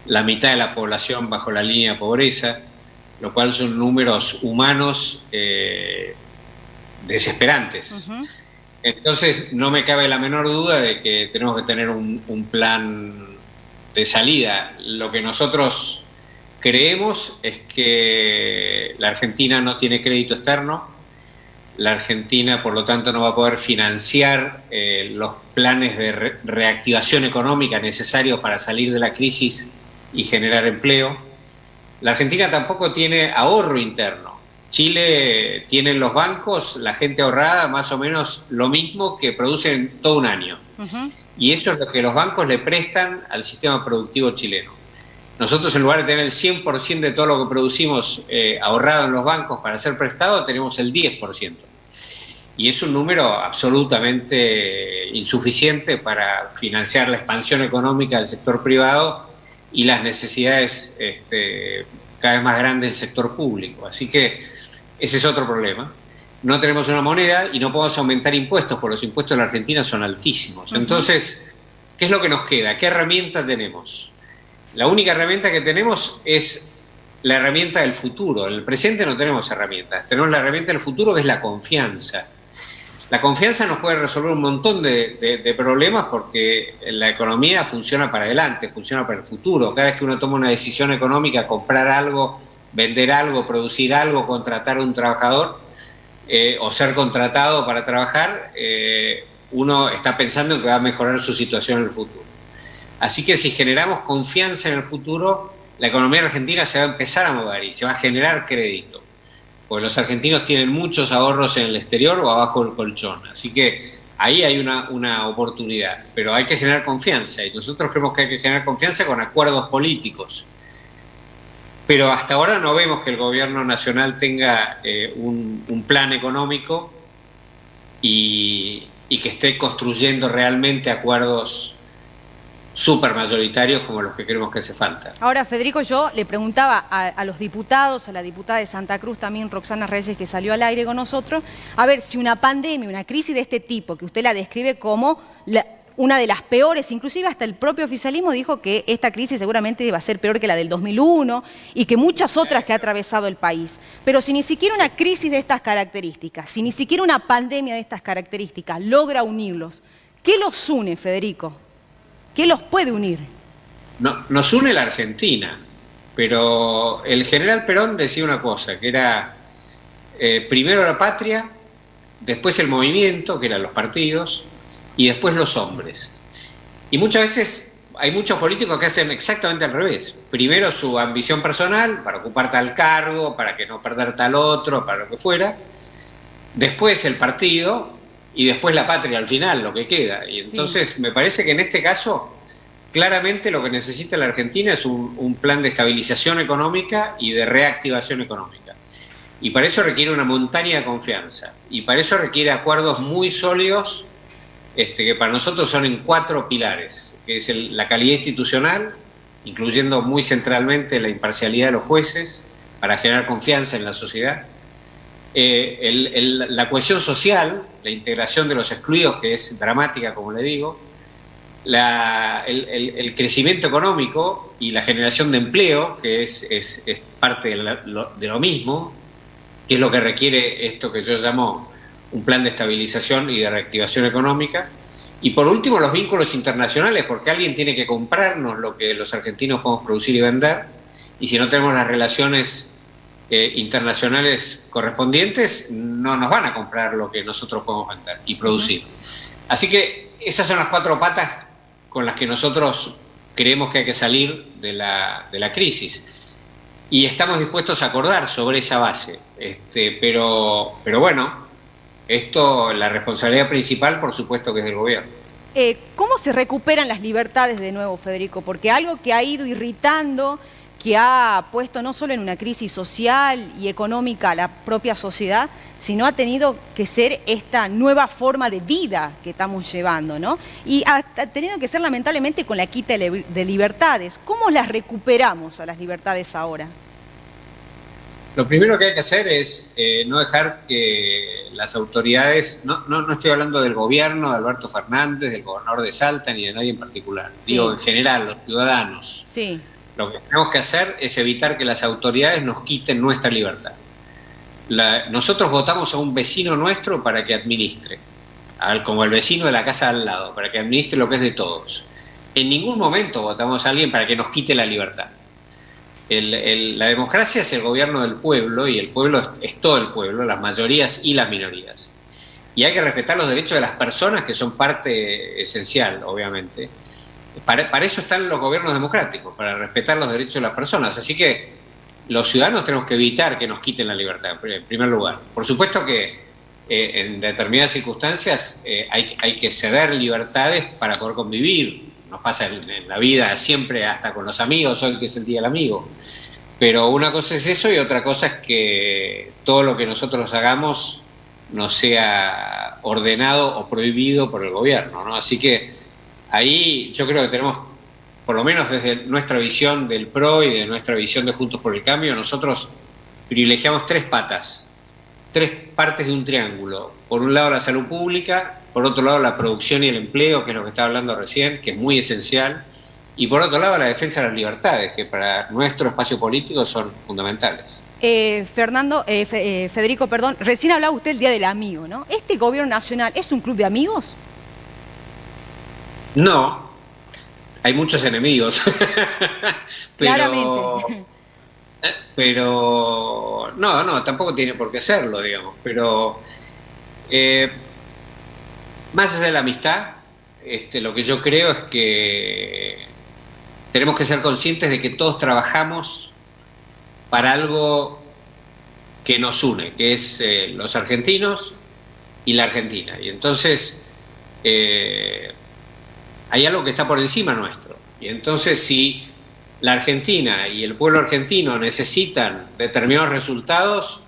la mitad de la población bajo la línea de pobreza, lo cual son números humanos desesperantes. Entonces no me cabe la menor duda de que tenemos que tener un plan de salida. Lo que nosotros creemos es que la Argentina no tiene crédito externo, la Argentina por lo tanto no va a poder financiar los planes de reactivación económica necesarios para salir de la crisis y generar empleo. La Argentina tampoco tiene ahorro interno. Chile tiene en los bancos la gente ahorrada más o menos lo mismo que producen todo un año. Y eso es lo que los bancos le prestan al sistema productivo chileno. Nosotros, en lugar de tener el 100% de todo lo que producimos ahorrado en los bancos para ser prestado, tenemos el 10%. Y es un número absolutamente insuficiente para financiar la expansión económica del sector privado y las necesidades cada vez más grandes del sector público. Así que ese es otro problema. No tenemos una moneda y no podemos aumentar impuestos, porque los impuestos de la Argentina son altísimos. Entonces, ¿qué es lo que nos queda? ¿Qué herramienta tenemos? La única herramienta que tenemos es la herramienta del futuro. En el presente no tenemos herramientas. Tenemos la herramienta del futuro, que es la confianza. La confianza nos puede resolver un montón de problemas porque la economía funciona para adelante, funciona para el futuro. Cada vez que uno toma una decisión económica, comprar algo, vender algo, producir algo, contratar a un trabajador o ser contratado para trabajar, uno está pensando en que va a mejorar su situación en el futuro. Así que si generamos confianza en el futuro, la economía argentina se va a empezar a mover y se va a generar crédito. Porque los argentinos tienen muchos ahorros en el exterior o abajo del colchón. Así que ahí hay una oportunidad. Pero hay que generar confianza. Y nosotros creemos que hay que generar confianza con acuerdos políticos. Pero hasta ahora no vemos que el gobierno nacional tenga un plan económico y que esté construyendo realmente acuerdos supermayoritarios como los que creemos que hace falta. Ahora, Federico, yo le preguntaba a los diputados, a la diputada de Santa Cruz también, Roxana Reyes, que salió al aire con nosotros, a ver si una pandemia, una crisis de este tipo, que usted la describe como una de las peores, inclusive hasta el propio oficialismo dijo que esta crisis seguramente va a ser peor que la del 2001 y que muchas otras que ha atravesado el país. Pero si ni siquiera una crisis de estas características, si ni siquiera una pandemia de estas características logra unirlos, ¿qué los une, Federico? ¿Qué los puede unir? No, nos une la Argentina, pero el general Perón decía una cosa, que era primero la patria, después el movimiento, que eran los partidos, y después los hombres. Y muchas veces hay muchos políticos que hacen exactamente al revés. Primero su ambición personal, para ocupar tal cargo, para que no perder tal otro, para lo que fuera. Después el partido, y después la patria al final, lo que queda. Y entonces me parece que en este caso, claramente lo que necesita la Argentina es un plan de estabilización económica y de reactivación económica. Y para eso requiere una montaña de confianza. Y para eso requiere acuerdos muy sólidos, que para nosotros son en 4 pilares, que es la calidad institucional, incluyendo muy centralmente la imparcialidad de los jueces, para generar confianza en la sociedad. La cohesión social, la integración de los excluidos, que es dramática, como le digo, el crecimiento económico y la generación de empleo, que es parte de lo mismo, que es lo que requiere esto que yo llamo un plan de estabilización y de reactivación económica. Y por último, los vínculos internacionales, porque alguien tiene que comprarnos lo que los argentinos podemos producir y vender, y si no tenemos las relaciones internacionales correspondientes, no nos van a comprar lo que nosotros podemos vender y producir. Así que esas son las 4 patas con las que nosotros creemos que hay que salir de la crisis. Y estamos dispuestos a acordar sobre esa base. Pero bueno, la responsabilidad principal, por supuesto, que es del gobierno. ¿Cómo se recuperan las libertades de nuevo, Federico? Porque algo que ha ido irritando, que ha puesto no solo en una crisis social y económica a la propia sociedad, sino ha tenido que ser esta nueva forma de vida que estamos llevando, ¿no? Y ha tenido que ser lamentablemente con la quita de libertades. ¿Cómo las recuperamos a las libertades ahora? Lo primero que hay que hacer es no dejar que las autoridades, no estoy hablando del gobierno, de Alberto Fernández, del gobernador de Salta, ni de nadie en particular, Sí. digo en general, los ciudadanos. Sí. Lo que tenemos que hacer es evitar que las autoridades nos quiten nuestra libertad. Nosotros votamos a un vecino nuestro para que administre, como el vecino de la casa al lado, para que administre lo que es de todos. En ningún momento votamos a alguien para que nos quite la libertad. La democracia es el gobierno del pueblo, y el pueblo es todo el pueblo, las mayorías y las minorías. Y hay que respetar los derechos de las personas, que son parte esencial, obviamente. Para eso están los gobiernos democráticos, para respetar los derechos de las personas. Así que los ciudadanos tenemos que evitar que nos quiten la libertad, en primer lugar. Por supuesto que en determinadas circunstancias hay que ceder libertades para poder convivir. Nos pasa en la vida siempre, hasta con los amigos, hoy que es el Día del Amigo. Pero una cosa es eso y otra cosa es que todo lo que nosotros hagamos no sea ordenado o prohibido por el gobierno, ¿no? Así que ahí yo creo que tenemos, por lo menos desde nuestra visión del PRO y de nuestra visión de Juntos por el Cambio, nosotros privilegiamos 3 patas, 3 partes de un triángulo. Por un lado la salud pública, por otro lado la producción y el empleo, que es lo que estaba hablando recién, que es muy esencial, y por otro lado la defensa de las libertades, que para nuestro espacio político son fundamentales. Federico, perdón, recién hablaba usted del Día del Amigo, ¿no? ¿Este gobierno nacional es un club de amigos? No, hay muchos enemigos. Claramente. Pero no, tampoco tiene por qué serlo, digamos. Pero más allá de la amistad, lo que yo creo es que tenemos que ser conscientes de que todos trabajamos para algo que nos une, que es los argentinos y la Argentina. Y entonces hay algo que está por encima nuestro. Y entonces si la Argentina y el pueblo argentino necesitan determinados resultados,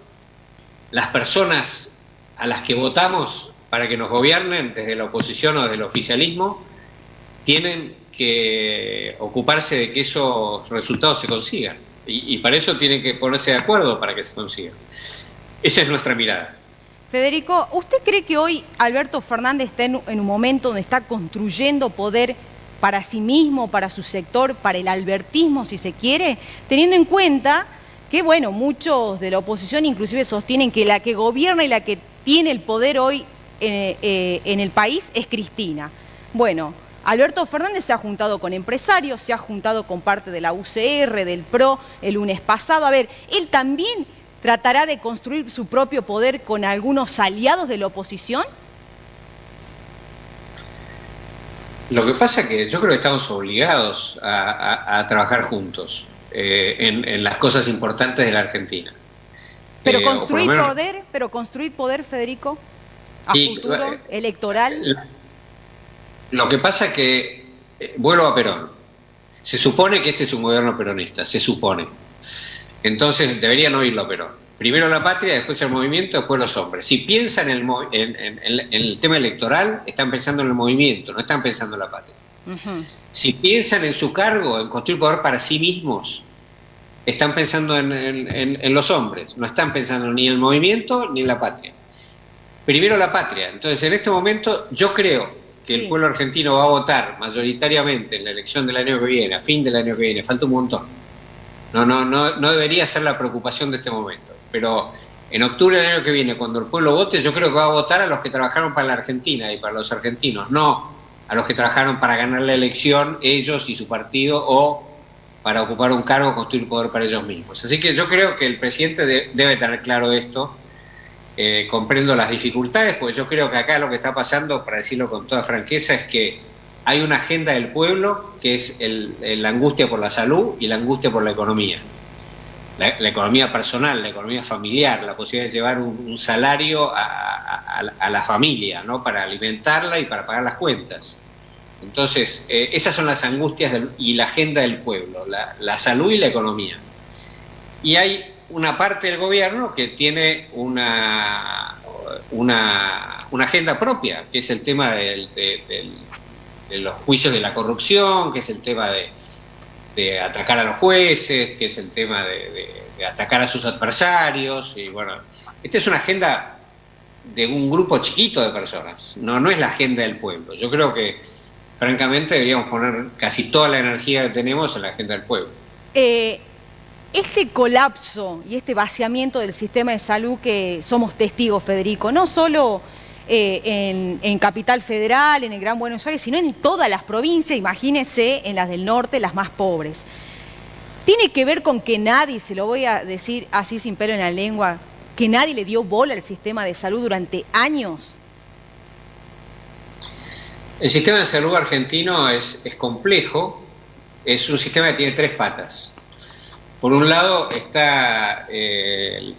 las personas a las que votamos para que nos gobiernen desde la oposición o desde el oficialismo tienen que ocuparse de que esos resultados se consigan. Y para eso tienen que ponerse de acuerdo para que se consigan. Esa es nuestra mirada. Federico, ¿usted cree que hoy Alberto Fernández está en un momento donde está construyendo poder para sí mismo, para su sector, para el albertismo, si se quiere, teniendo en cuenta que, bueno, muchos de la oposición inclusive sostienen que la que gobierna y la que tiene el poder hoy en el país es Cristina? Bueno, Alberto Fernández se ha juntado con empresarios, se ha juntado con parte de la UCR, del PRO, el lunes pasado. A ver, él también tratará de construir su propio poder con algunos aliados de la oposición. Lo que pasa es que yo creo que estamos obligados a trabajar juntos en las cosas importantes de la Argentina. Pero construir poder, Federico, a futuro, electoral. Lo que pasa es que, vuelvo a Perón, se supone que este es un gobierno peronista, se supone. Entonces deberían oírlo a Perón. Primero la patria, después el movimiento, después los hombres. Si piensan en el tema electoral, están pensando en el movimiento, no están pensando en la patria. Si piensan en su cargo, en construir poder para sí mismos, están pensando en los hombres, no están pensando ni en el movimiento ni en la patria. Primero la patria. Entonces, en este momento, yo creo que el pueblo argentino va a votar mayoritariamente en la elección del año que viene, a fin del año que viene, falta un montón. No debería ser la preocupación de este momento. Pero en octubre del año que viene, cuando el pueblo vote, yo creo que va a votar a los que trabajaron para la Argentina y para los argentinos, no a los que trabajaron para ganar la elección, ellos y su partido, o para ocupar un cargo, construir poder para ellos mismos. Así que yo creo que el presidente debe tener claro esto. Comprendo las dificultades, porque yo creo que acá lo que está pasando, para decirlo con toda franqueza, es que hay una agenda del pueblo que es la angustia por la salud y la angustia por la economía. La economía personal, la economía familiar, la posibilidad de llevar un salario a la familia, ¿no? Para alimentarla y para pagar las cuentas. Entonces, esas son las angustias y la agenda del pueblo, la salud y la economía. Y hay una parte del gobierno que tiene una agenda propia, que es el tema de los juicios de la corrupción, que es el tema de atacar a los jueces, que es el tema de atacar a sus adversarios. Y bueno, esta es una agenda de un grupo chiquito de personas, no es la agenda del pueblo. Yo creo que, francamente, deberíamos poner casi toda la energía que tenemos en la agenda del pueblo. Este colapso y este vaciamiento del sistema de salud que somos testigos, Federico, no solo en Capital Federal, en el Gran Buenos Aires, sino en todas las provincias, imagínense, en las del norte, las más pobres. Tiene que ver con que nadie, se lo voy a decir así sin pelo en la lengua, que nadie le dio bola al sistema de salud durante años. El sistema de salud argentino es complejo, es un sistema que tiene tres patas. Por un lado está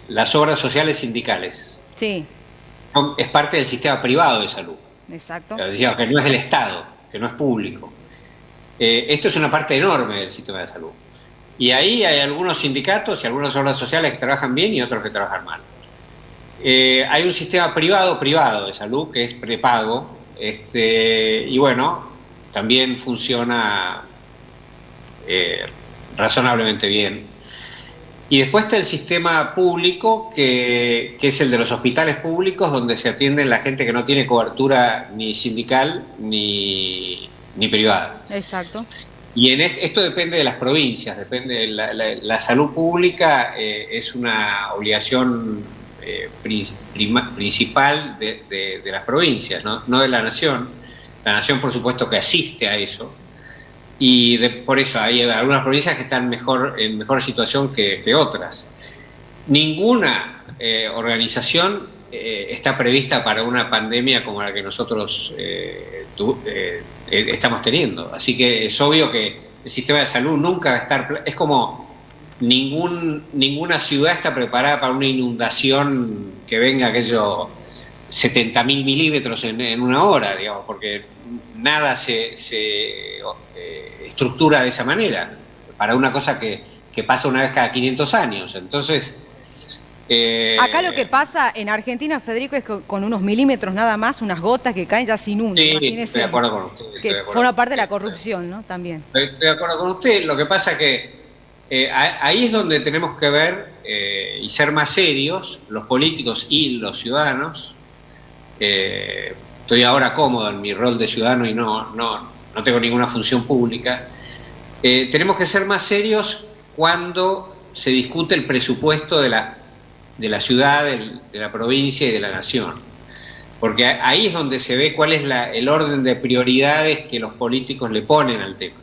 las obras sociales sindicales. Sí. Es parte del sistema privado de salud. Exacto. Decíamos que no es del Estado, que no es público. Esto es una parte enorme del sistema de salud. Y ahí hay algunos sindicatos y algunas obras sociales que trabajan bien y otros que trabajan mal. Hay un sistema privado de salud que es prepago, y bueno, también funciona razonablemente bien. Y después está el sistema público, que es el de los hospitales públicos, donde se atienden la gente que no tiene cobertura ni sindical ni privada. Exacto. Y esto depende de las provincias, depende de la salud pública, es una obligación principal de las provincias, no de la nación. La nación, por supuesto, que asiste a eso. Y por eso hay algunas provincias que están en mejor situación que otras. Ninguna organización está prevista para una pandemia como la que nosotros estamos teniendo. Así que es obvio que el sistema de salud nunca va a estar... Es como ninguna ciudad está preparada para una inundación que venga aquello 70.000 milímetros en una hora, digamos, porque nada se estructura de esa manera para una cosa que pasa una vez cada 500 años. Entonces... Acá lo que pasa en Argentina, Federico, es que con unos milímetros nada más, unas gotas que caen ya se inundan. Sí, estoy de acuerdo con usted. Que forma parte de la corrupción, ¿no? También. Estoy de acuerdo con usted. Lo que pasa es que ahí es donde tenemos que ver y ser más serios, los políticos y los ciudadanos. Estoy ahora cómodo en mi rol de ciudadano y no tengo ninguna función pública. Tenemos que ser más serios cuando se discute el presupuesto de la ciudad, de la provincia y de la nación. Porque ahí es donde se ve cuál es el orden de prioridades que los políticos le ponen al tema.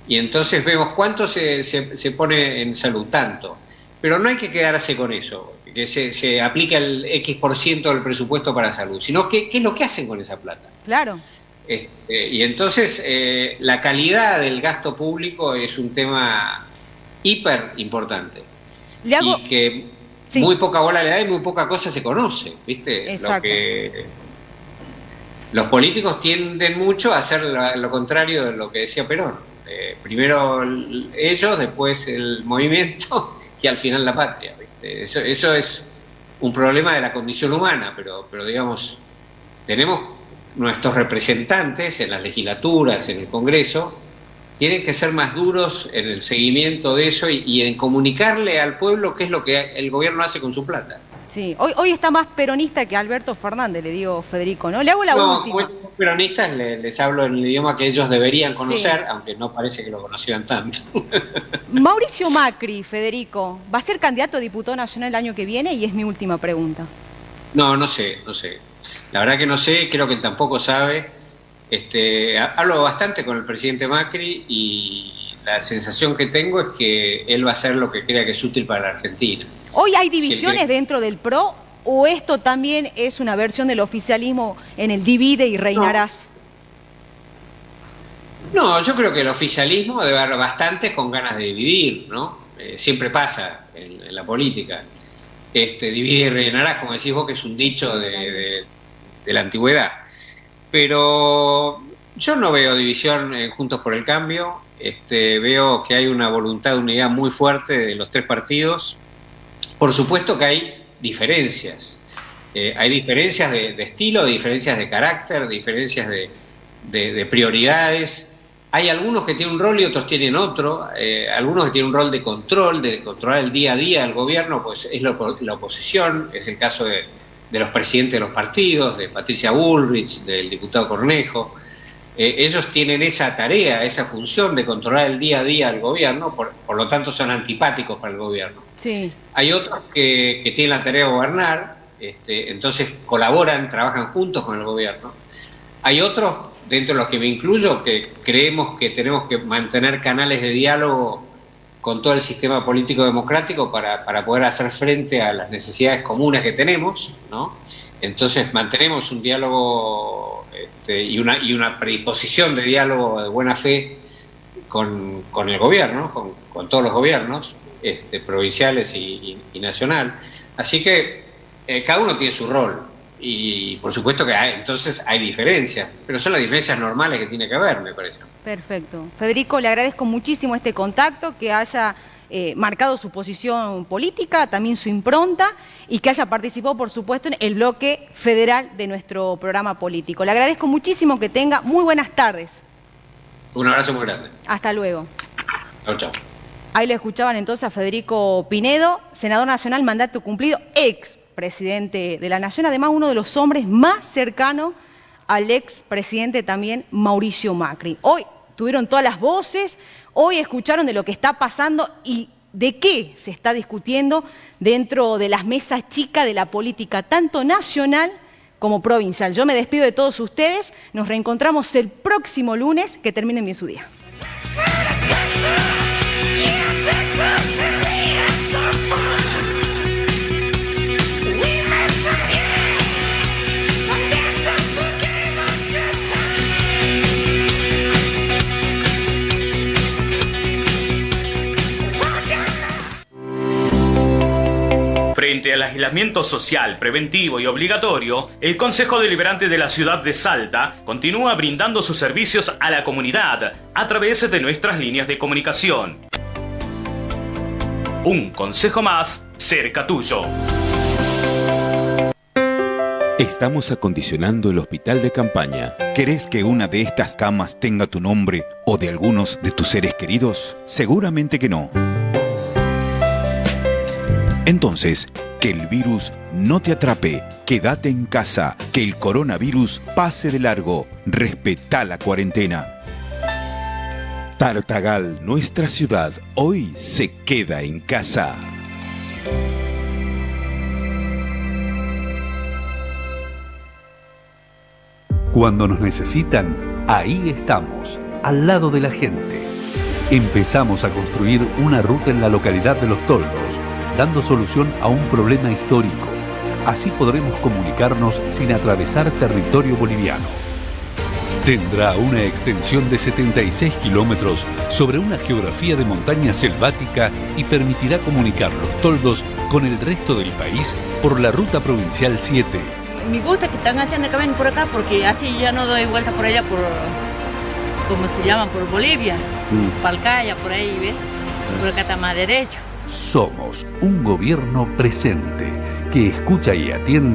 Y entonces vemos cuánto se pone en salud, tanto. Pero no hay que quedarse con eso, que se aplica el X% del presupuesto para salud, sino qué es lo que hacen con esa plata. Claro. Y entonces la calidad del gasto público es un tema hiper importante. Y que muy poca bola le da y muy poca cosa se conoce, ¿viste? Exacto. Los políticos tienden mucho a hacer lo contrario de lo que decía Perón. Primero ellos, después el movimiento y al final la patria, ¿viste? Eso es un problema de la condición humana, pero digamos, tenemos nuestros representantes en las legislaturas, en el Congreso, tienen que ser más duros en el seguimiento de eso y en comunicarle al pueblo qué es lo que el gobierno hace con su plata. Sí, hoy está más peronista que Alberto Fernández, le digo Federico, ¿no? Le hago la última. Los peronistas les hablo en el idioma que ellos deberían conocer, aunque no parece que lo conocieran tanto. Mauricio Macri, Federico, ¿va a ser candidato a diputado nacional el año que viene? Y es mi última pregunta. No sé. La verdad que no sé, creo que él tampoco sabe. Hablo bastante con el presidente Macri y la sensación que tengo es que él va a hacer lo que crea que es útil para la Argentina. ¿Hoy hay divisiones dentro del PRO o esto también es una versión del oficialismo en el divide y reinarás? No, yo creo que el oficialismo debe haber bastantes con ganas de dividir, ¿no? Siempre pasa en la política. Divide y reinarás, como decís vos, que es un dicho de la antigüedad. Pero yo no veo división en Juntos por el Cambio. Veo que hay una voluntad de unidad muy fuerte de los tres partidos. Por supuesto que hay diferencias. Hay diferencias de estilo, diferencias de carácter, diferencias de prioridades. Hay algunos que tienen un rol y otros tienen otro. Algunos que tienen un rol de controlar el día a día del gobierno, pues es la oposición. Es el caso de los presidentes de los partidos, de Patricia Bullrich, del diputado Cornejo. Ellos tienen esa tarea, esa función de controlar el día a día del gobierno, por lo tanto son antipáticos para el gobierno. Sí. Hay otros que tienen la tarea de gobernar, entonces colaboran, trabajan juntos con el gobierno. Hay otros, dentro de los que me incluyo, que creemos que tenemos que mantener canales de diálogo con todo el sistema político democrático para poder hacer frente a las necesidades comunes que tenemos, ¿no? Entonces mantenemos un diálogo y una predisposición de diálogo de buena fe con el gobierno, con todos los gobiernos, provinciales y nacional. Así que cada uno tiene su rol y por supuesto que entonces hay diferencias, pero son las diferencias normales que tiene que haber, me parece. Perfecto. Federico, le agradezco muchísimo este contacto, que haya marcado su posición política, también su impronta, y que haya participado, por supuesto, en el bloque federal de nuestro programa político. Le agradezco muchísimo, que tenga muy buenas tardes. Un abrazo muy grande. Hasta luego. Chau. Ahí lo escuchaban entonces a Federico Pinedo, senador nacional, mandato cumplido, ex presidente de la Nación, además uno de los hombres más cercanos al ex presidente también, Mauricio Macri. Hoy tuvieron todas las voces, hoy escucharon de lo que está pasando y de qué se está discutiendo dentro de las mesas chicas de la política, tanto nacional como provincial. Yo me despido de todos ustedes, nos reencontramos el próximo lunes, que terminen bien su día. Frente al aislamiento social, preventivo y obligatorio, el Consejo Deliberante de la ciudad de Salta continúa brindando sus servicios a la comunidad a través de nuestras líneas de comunicación. Un consejo más cerca tuyo. Estamos acondicionando el hospital de campaña. ¿Querés que una de estas camas tenga tu nombre o de algunos de tus seres queridos? Seguramente que no. Entonces, que el virus no te atrape, quédate en casa, que el coronavirus pase de largo, respetá la cuarentena. Tartagal, nuestra ciudad, hoy se queda en casa. Cuando nos necesitan, ahí estamos, al lado de la gente. Empezamos a construir una ruta en la localidad de Los Toldos, dando solución a un problema histórico. Así podremos comunicarnos sin atravesar territorio boliviano. Tendrá una extensión de 76 kilómetros sobre una geografía de montaña selvática y permitirá comunicar Los Toldos con el resto del país por la ruta provincial 7. Me gusta que están haciendo el camino por acá porque así ya no doy vuelta por allá por, ¿cómo se llama? Por Bolivia, Palcaya, por ahí, ¿ves? Por acá está más derecho. Somos un gobierno presente que escucha y atiende